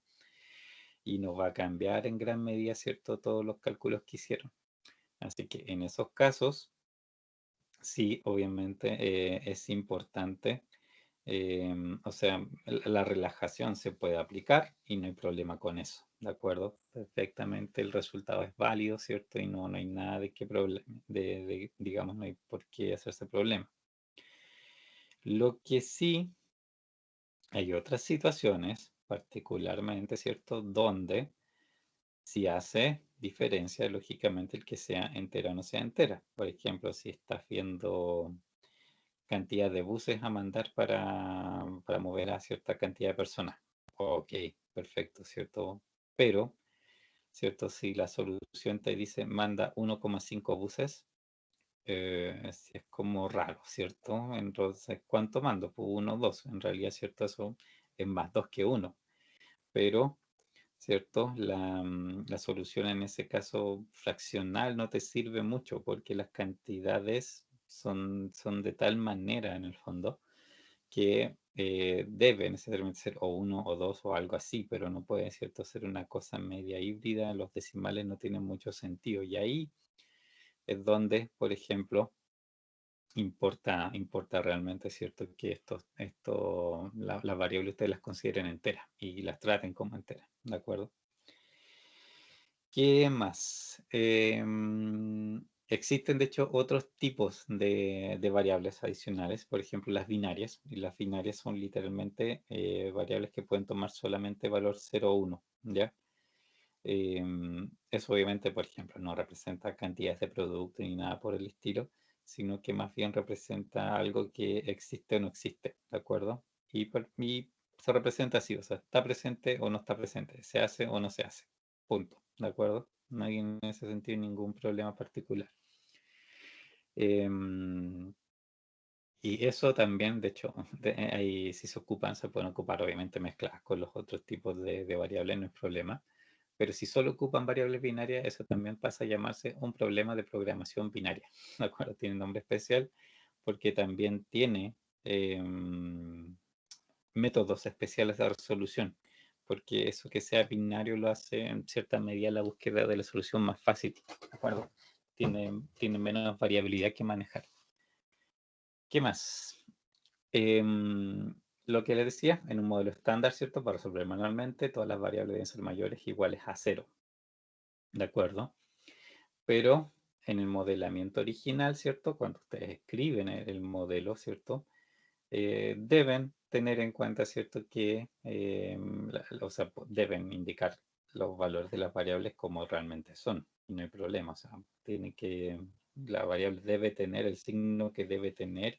Y no va a cambiar en gran medida, ¿cierto? Todos los cálculos que hicieron. Así que en esos casos, sí, obviamente es importante. O sea, la relajación se puede aplicar y no hay problema con eso, ¿de acuerdo? Perfectamente el resultado es válido, ¿cierto? Y no hay nada de qué problema, digamos, no hay por qué hacerse problema. Lo que sí, hay otras situaciones, particularmente, ¿cierto? Donde sí hace diferencia, lógicamente, el que sea entera o no sea entera. Por ejemplo, si estás viendo cantidad de buses a mandar para mover a cierta cantidad de personas. Ok, perfecto, ¿cierto? Pero, ¿cierto? Si la solución te dice manda 1,5 buses, es como raro, ¿cierto? Entonces, ¿cuánto mando? Pues 1 o 2. En realidad, ¿cierto? Eso es más 2 que 1. Pero, ¿cierto? La solución en ese caso fraccional no te sirve mucho porque las cantidades son de tal manera en el fondo que debe necesariamente ser o 1 o 2 o algo así, pero no puede, ¿cierto?, ser una cosa media híbrida. Los decimales no tienen mucho sentido. Y ahí es donde, por ejemplo, importa realmente, ¿cierto?, que las variables ustedes las consideren enteras y las traten como enteras, ¿de acuerdo? ¿Qué más? Existen, de hecho, otros tipos de variables adicionales, por ejemplo, las binarias. Y las binarias son literalmente variables que pueden tomar solamente valor 0 o 1, ¿ya? Eso obviamente, por ejemplo, no representa cantidades de producto ni nada por el estilo, sino que más bien representa algo que existe o no existe, ¿de acuerdo? Y se representa así, o sea, está presente o no está presente, se hace o no se hace, punto, ¿de acuerdo? No hay en ese sentido ningún problema particular. Em, y eso también, de hecho, ahí si se ocupan, se pueden ocupar obviamente mezcladas con los otros tipos de variables, no es problema. Pero si solo ocupan variables binarias, eso también pasa a llamarse un problema de programación binaria. ¿De acuerdo? Tiene un nombre especial porque también tiene métodos especiales de resolución. Porque eso que sea binario lo hace en cierta medida la búsqueda de la solución más fácil. ¿De acuerdo? Tiene menos variabilidad que manejar. ¿Qué más? Lo que les decía, en un modelo estándar, ¿cierto? Para resolver manualmente, todas las variables deben ser mayores o iguales a 0. ¿De acuerdo? Pero en el modelamiento original, ¿cierto? Cuando ustedes escriben el modelo, ¿cierto? Deben tener en cuenta, ¿cierto? Que, o sea, deben indicar los valores de las variables como realmente son. Y no hay problema, o sea, la variable debe tener el signo que debe tener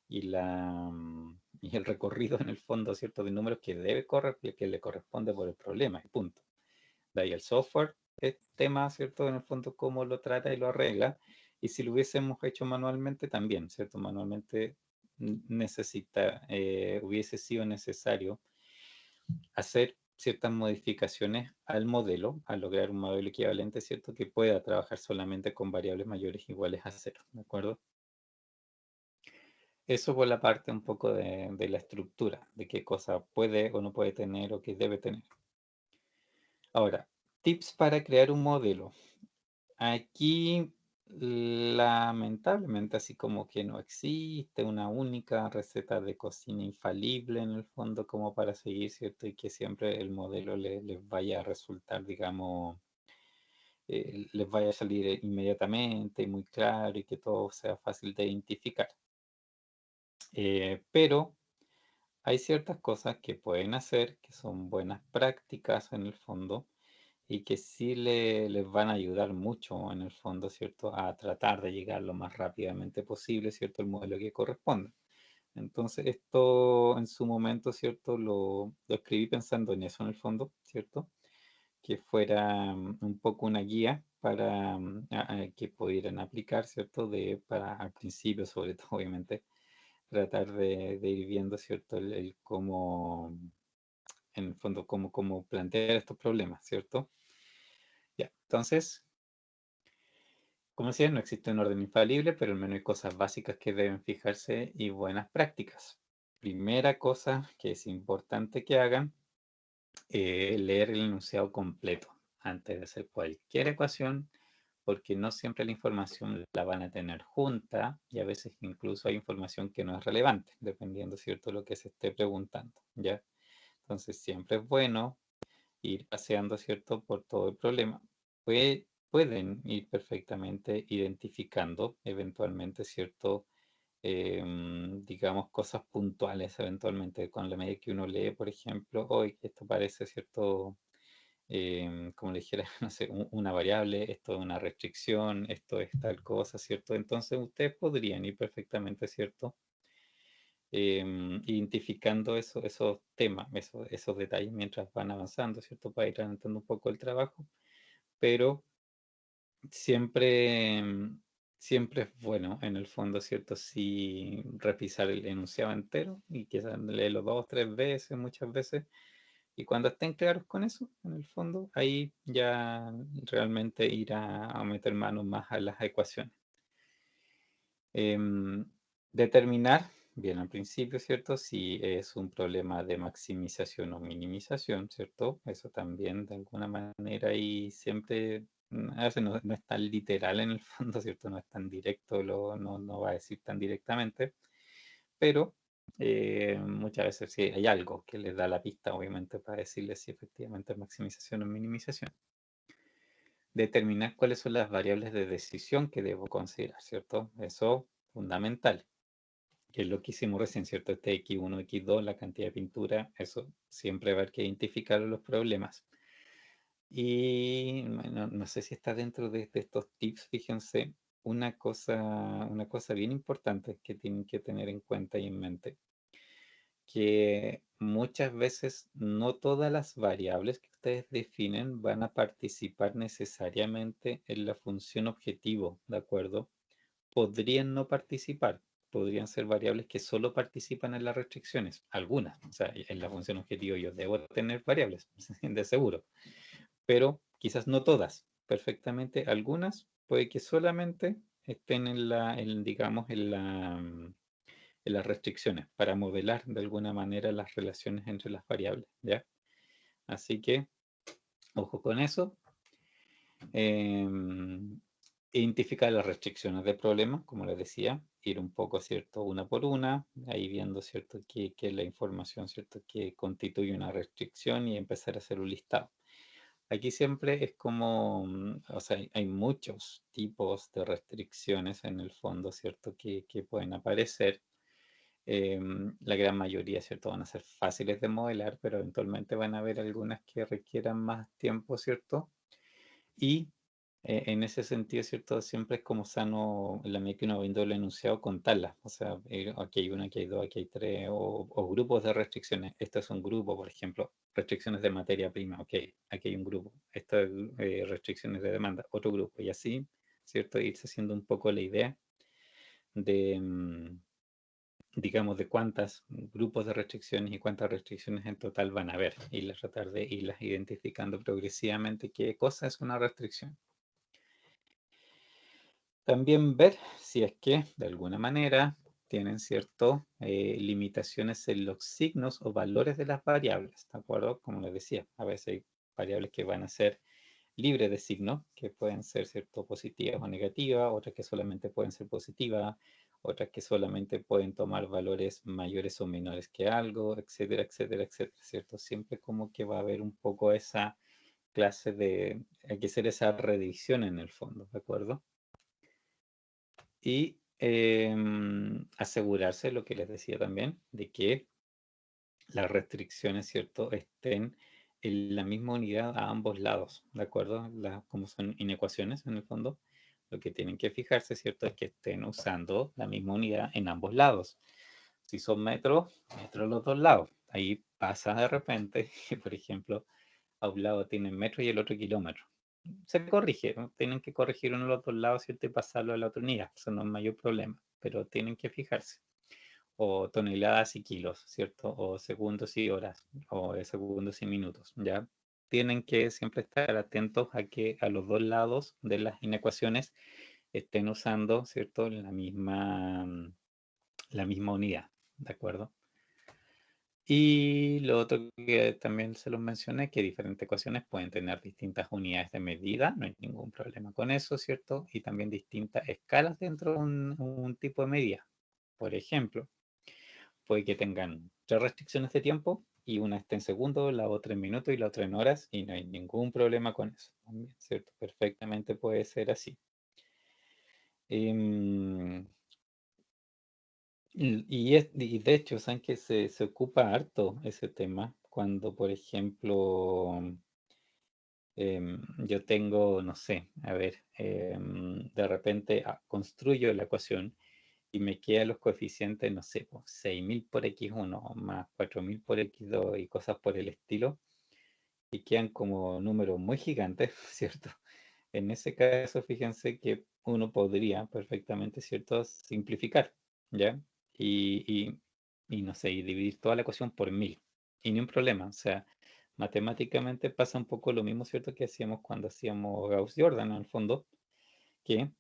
y el recorrido en el fondo, ¿cierto? De números que debe correr, que le corresponde por el problema, y punto. De ahí el software, es tema, ¿cierto? En el fondo, cómo lo trata y lo arregla. Y si lo hubiésemos hecho manualmente, también, ¿cierto? Manualmente hubiese sido necesario hacer ciertas modificaciones al modelo, a lograr un modelo equivalente, ¿cierto? Que pueda trabajar solamente con variables mayores o iguales a 0, ¿de acuerdo? Eso por la parte un poco de la estructura, de qué cosa puede o no puede tener o qué debe tener. Ahora, tips para crear un modelo. Aquí, lamentablemente, así como que no existe una única receta de cocina infalible en el fondo como para seguir, ¿cierto? Y que siempre el modelo les vaya a resultar, digamos, les vaya a salir inmediatamente y muy claro y que todo sea fácil de identificar. Pero hay ciertas cosas que pueden hacer que son buenas prácticas en el fondo y que sí les van a ayudar mucho en el fondo, ¿cierto? A tratar de llegar lo más rápidamente posible, ¿cierto? El modelo que corresponde. Entonces, esto en su momento, ¿cierto? Lo escribí pensando en eso en el fondo, ¿cierto? Que fuera un poco una guía para que pudieran aplicar, ¿cierto? Para al principio, sobre todo, obviamente, tratar de ir viendo, ¿cierto? El cómo, en el fondo, cómo plantear estos problemas, ¿cierto? Ya, entonces, como decía, no existe un orden infalible, pero al menos hay cosas básicas que deben fijarse y buenas prácticas. Primera cosa que es importante que hagan, leer el enunciado completo antes de hacer cualquier ecuación, porque no siempre la información la van a tener junta y a veces incluso hay información que no es relevante, dependiendo, ¿cierto?, de lo que se esté preguntando, ¿ya? Entonces siempre es bueno ir paseando, ¿cierto?, por todo el problema. Pueden ir perfectamente identificando eventualmente, ¿cierto?, digamos, cosas puntuales eventualmente con la medida que uno lee, por ejemplo, hoy que esto parece, ¿cierto?, como le dijera, no sé, una variable, esto es una restricción, esto es tal cosa, ¿cierto? Entonces ustedes podrían ir perfectamente, ¿cierto? Identificando esos temas, esos detalles mientras van avanzando, ¿cierto? Para ir adelantando un poco el trabajo, pero siempre, siempre es bueno, en el fondo, ¿cierto? Sí, revisar el enunciado entero y quizás leerlo 2, 3 veces, muchas veces. Y cuando estén claros con eso, en el fondo, ahí ya realmente ir a meter manos más a las ecuaciones. Determinar, bien al principio, ¿cierto? Si es un problema de maximización o minimización, ¿cierto? Eso también de alguna manera y siempre, a veces no es tan literal en el fondo, ¿cierto? No es tan directo, no va a decir tan directamente, pero muchas veces sí hay algo que les da la pista, obviamente, para decirles si efectivamente es maximización o minimización. Determinar cuáles son las variables de decisión que debo considerar, ¿cierto? Eso fundamental, que es lo que hicimos recién, ¿cierto? Este X1, X2, la cantidad de pintura, eso siempre va a haber que identificar los problemas. Y bueno, no sé si está dentro de estos tips, fíjense, una cosa bien importante que tienen que tener en cuenta y en mente, que muchas veces no todas las variables que ustedes definen van a participar necesariamente en la función objetivo, ¿de acuerdo? Podrían no participar, podrían ser variables que solo participan en las restricciones, algunas, o sea, en la función objetivo yo debo tener variables, de seguro, pero quizás no todas, perfectamente algunas puede que solamente estén digamos, en las restricciones para modelar de alguna manera las relaciones entre las variables, ¿ya? Así que, ojo con eso. Identificar las restricciones del problema, como les decía, ir un poco, ¿cierto?, una por una, ahí viendo, ¿cierto?, qué es la información, ¿cierto?, que constituye una restricción y empezar a hacer un listado. Aquí siempre es como, o sea, hay muchos tipos de restricciones en el fondo, ¿cierto?, que pueden aparecer. La gran mayoría, ¿cierto?, van a ser fáciles de modelar, pero eventualmente van a haber algunas que requieran más tiempo, ¿cierto? Y en ese sentido, ¿cierto? Siempre es como sano, en la medida que uno va viendo el enunciado, contarlas. O sea, aquí hay una, aquí hay dos, aquí hay tres, o grupos de restricciones. Esto es un grupo, por ejemplo, restricciones de materia prima. Ok, aquí hay un grupo. Esto es restricciones de demanda, otro grupo. Y así, ¿cierto? Irse haciendo un poco la idea de, digamos, de cuántos grupos de restricciones y cuántas restricciones en total van a haber. Y tratar de irlas identificando progresivamente qué cosa es una restricción. También ver si es que de alguna manera tienen ciertas limitaciones en los signos o valores de las variables, ¿de acuerdo? Como les decía, a veces hay variables que van a ser libres de signo, que pueden ser cierto positivas o negativas, otras que solamente pueden ser positivas, otras que solamente pueden tomar valores mayores o menores que algo, etcétera, etcétera, etcétera, ¿cierto? Siempre como que va a haber un poco esa clase hay que hacer esa revisión en el fondo, ¿de acuerdo? Y asegurarse, lo que les decía también, de que las restricciones, ¿cierto?, estén en la misma unidad a ambos lados, ¿de acuerdo? Como son inecuaciones en el fondo, lo que tienen que fijarse, ¿cierto?, es que estén usando la misma unidad en ambos lados. Si son metros, metros los dos lados. Ahí pasa de repente que, por ejemplo, a un lado tienen metro y el otro kilómetro. Se corrige, ¿no? Tienen que corregir uno de los dos lados, ¿cierto?, y pasarlo a la otra unidad. Eso no es mayor problema, pero tienen que fijarse. O toneladas y kilos, ¿cierto? O segundos y horas, o segundos y minutos, ¿ya? Tienen que siempre estar atentos a que a los dos lados de las inecuaciones estén usando, ¿cierto?, la misma unidad, ¿de acuerdo? Y lo otro que también se los mencioné, que diferentes ecuaciones pueden tener distintas unidades de medida, no hay ningún problema con eso, ¿cierto? Y también distintas escalas dentro de un tipo de medida. Por ejemplo, puede que tengan 3 restricciones de tiempo y una esté en segundos, la otra en minutos y la otra en horas, y no hay ningún problema con eso también, ¿cierto? Perfectamente puede ser así. Y de hecho, saben que se ocupa harto ese tema cuando, por ejemplo, yo tengo, no sé, a ver, de repente construyo la ecuación y me quedan los coeficientes, no sé, pues, 6.000 por x1 más 4.000 por x2 y cosas por el estilo, y quedan como números muy gigantes, ¿cierto? En ese caso, fíjense que uno podría perfectamente, ¿cierto?, simplificar, ¿ya? Y, y no sé, y dividir toda la ecuación por 1.000. Y ni un problema. O sea, matemáticamente pasa un poco lo mismo, ¿cierto?, que hacíamos cuando hacíamos Gauss-Jordan, en el fondo, que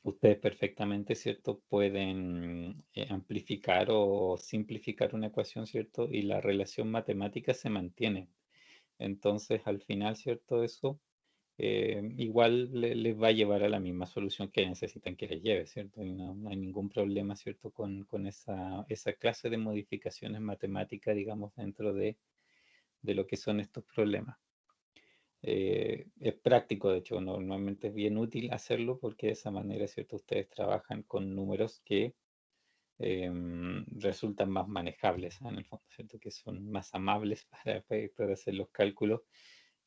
ustedes perfectamente, ¿cierto?, pueden amplificar o simplificar una ecuación, ¿cierto? Y la relación matemática se mantiene. Entonces, al final, ¿cierto?, eso igual les va a llevar a la misma solución que necesitan que les lleve, ¿cierto? Y no hay ningún problema, ¿cierto?, con esa clase de modificaciones matemáticas, digamos, dentro de lo que son estos problemas. Es práctico, de hecho, normalmente es bien útil hacerlo porque de esa manera, ¿cierto?, ustedes trabajan con números que resultan más manejables en el fondo, ¿cierto?, que son más amables para hacer los cálculos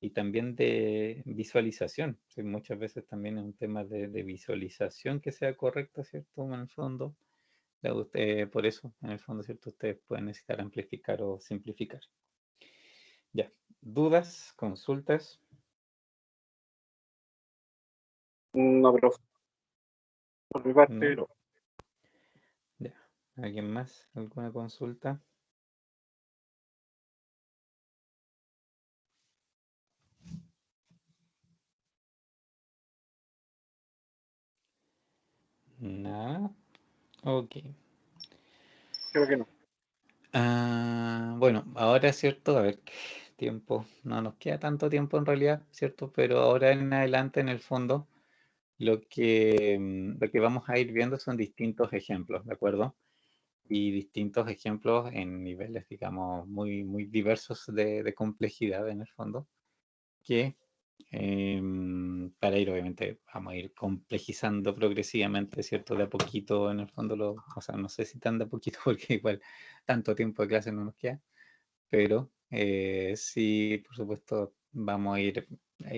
y también de visualización. Sí, muchas veces también es un tema de visualización que sea correcta, ¿cierto?, en el fondo. Por eso, en el fondo, ¿cierto?, ustedes pueden necesitar amplificar o simplificar. Ya, dudas, consultas. No, profe. Por mi parte, ¿No? Ya. ¿Alguien más? ¿Alguna consulta? Nada. Ok. creo que no. Bueno, ahora es cierto, a ver, qué tiempo, no nos queda tanto tiempo en realidad, ¿cierto? Pero ahora en adelante, en el fondo, lo que vamos a ir viendo son distintos ejemplos, ¿de acuerdo? Y distintos ejemplos en niveles, digamos, muy, muy diversos de complejidad en el fondo, que para ir, obviamente, vamos a ir complejizando progresivamente, ¿cierto? De a poquito, en el fondo, o sea, no sé si tan de a poquito, porque igual tanto tiempo de clase no nos queda, pero sí, por supuesto, vamos a ir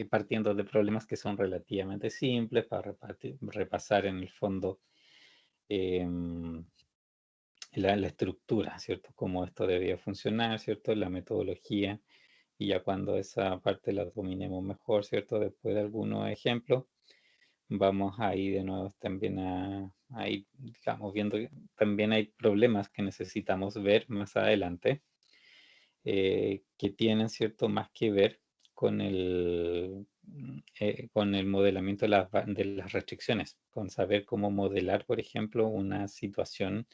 partiendo de problemas que son relativamente simples para repasar en el fondo em, la estructura, ¿cierto? Cómo esto debía funcionar, ¿cierto? La metodología, y ya cuando esa parte la dominemos mejor, ¿cierto? Después de algunos ejemplos, vamos ahí de nuevo también a ir, digamos, viendo que también hay problemas que necesitamos ver más adelante, que tienen, ¿cierto?, más que ver con el modelamiento de las restricciones, con saber cómo modelar, por ejemplo, una situación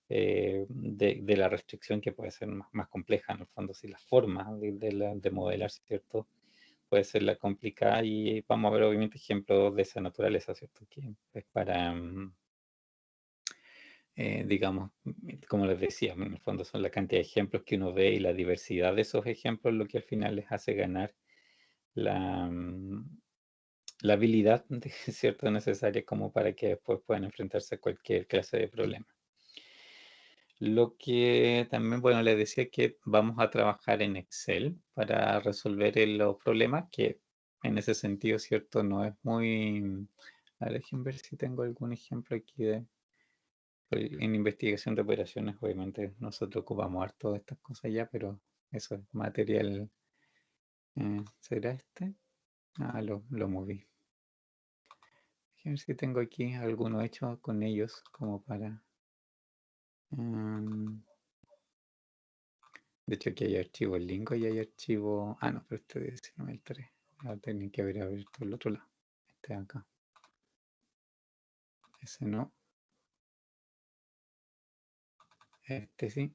de la restricción que puede ser más compleja, en el fondo, si la forma de modelar, ¿cierto?, puede ser la complicada, y vamos a ver obviamente ejemplos de esa naturaleza, ¿cierto?, que es para, digamos, como les decía, en el fondo son la cantidad de ejemplos que uno ve y la diversidad de esos ejemplos lo que al final les hace ganar la, la habilidad ¿cierto?, necesaria como para que después puedan enfrentarse a cualquier clase de problema. Lo que también, bueno, les decía que vamos a trabajar en Excel para resolver los problemas, que en ese sentido, ¿cierto? No es muy... A ver, déjenme ver si tengo algún ejemplo aquí de... En investigación de operaciones, obviamente, nosotros ocupamos harto de estas cosas ya, pero eso es material... ¿será este? Ah, lo moví. Déjenme ver si tengo aquí alguno hecho con ellos, como para... de hecho, aquí hay archivo el Lingo y hay archivo... Ah, no, pero este es 19.3. Ahora tenía que haber abierto el otro lado. Este de acá. Ese no. Este sí.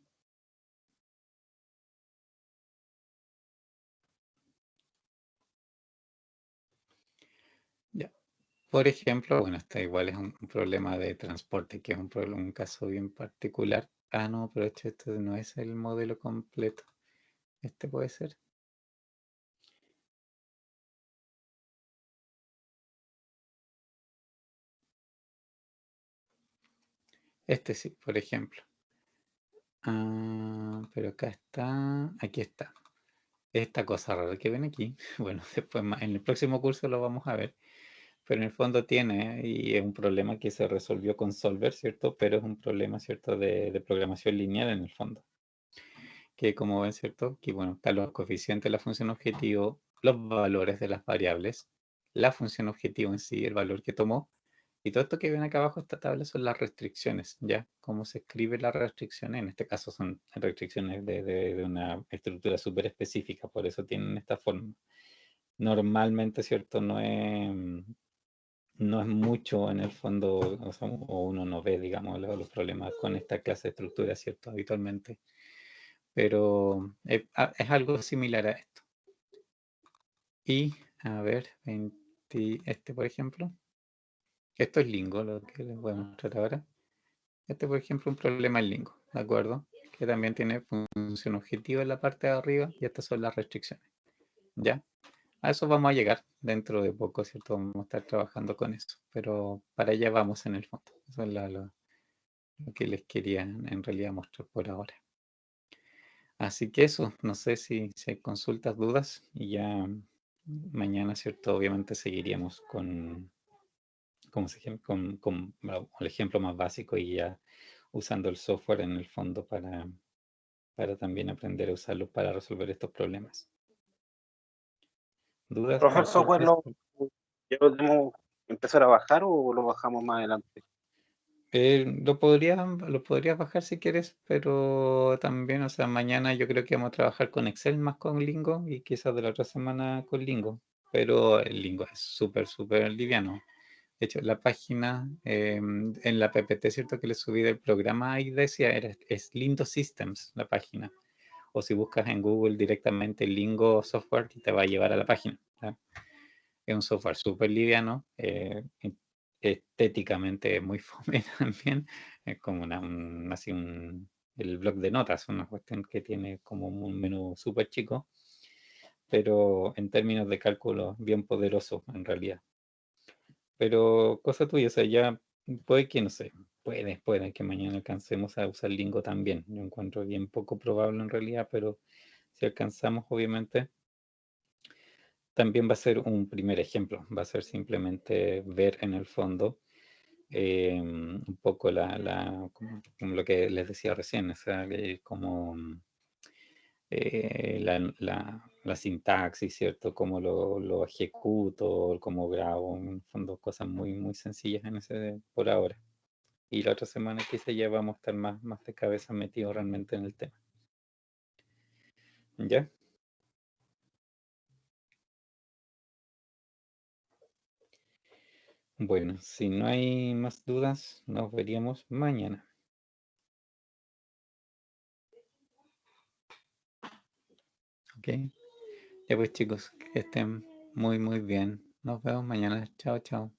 Ya. Por ejemplo, bueno, este igual es un problema de transporte, que es un caso bien particular. Ah, no, pero este no es el modelo completo. Este puede ser. Este sí, por ejemplo. Ah, pero acá está. Aquí está. Esta cosa rara que ven aquí. Bueno, después en el próximo curso lo vamos a ver. Pero en el fondo tiene, y es un problema que se resolvió con Solver, ¿cierto? Pero es un problema, ¿cierto? De programación lineal en el fondo. Que como ven, ¿cierto? Que bueno, están los coeficientes de la función objetivo, los valores de las variables, la función objetivo en sí, el valor que tomó, y todo esto que ven acá abajo, esta tabla, son las restricciones, ¿ya? Cómo se escribe las restricciones, en este caso son restricciones de una estructura súper específica, por eso tienen esta forma. Normalmente, ¿cierto? No es mucho en el fondo, o uno no ve, digamos, los problemas con esta clase de estructura, ¿cierto? Habitualmente. Pero es algo similar a esto. Y, a ver, este por ejemplo. Esto es Lingo, lo que les voy a mostrar ahora. Este, por ejemplo, un problema en Lingo, ¿de acuerdo? Que también tiene función objetiva en la parte de arriba y estas son las restricciones. ¿Ya? A eso vamos a llegar dentro de poco, ¿cierto? Vamos a estar trabajando con eso, pero para allá vamos en el fondo. Eso es lo que les quería en realidad mostrar por ahora. Así que eso, no sé si hay consultas, dudas, y ya mañana, ¿cierto? Obviamente seguiríamos con el ejemplo más básico y ya usando el software en el fondo para también aprender a usarlo para resolver estos problemas. ¿Dudas? Profe, el software consultas? ¿ya lo debemos empezar a bajar o lo bajamos más adelante? Lo podrías bajar si quieres, pero también, o sea, mañana yo creo que vamos a trabajar con Excel más con Lingo y quizás de la otra semana con Lingo, pero el Lingo es súper, súper liviano. De hecho, la página en la PPT, ¿cierto? Que le subí del programa, ahí decía, es Lindo Systems la página. O si buscas en Google directamente Lingo Software, te va a llevar a la página. ¿Ya? Es un software súper liviano, estéticamente muy fome también. Es como el bloc de notas, una cuestión que tiene como un menú súper chico, pero en términos de cálculo bien poderoso en realidad. Pero cosa tuya, o sea, ya puede que, no sé, puede que mañana alcancemos a usar Lingo también. Yo encuentro bien poco probable en realidad, pero si alcanzamos, obviamente, también va a ser un primer ejemplo. Va a ser simplemente ver en el fondo un poco como lo que les decía recién, o sea, como la sintaxis, ¿cierto? Cómo lo ejecuto, cómo grabo, en el fondo cosas muy, muy sencillas por ahora. Y la otra semana quizá ya vamos a estar más de cabeza metidos realmente en el tema. ¿Ya? Bueno, si no hay más dudas, nos veríamos mañana. ¿Ok? Ya pues chicos, que estén muy muy bien. Nos vemos mañana. Chao, chao.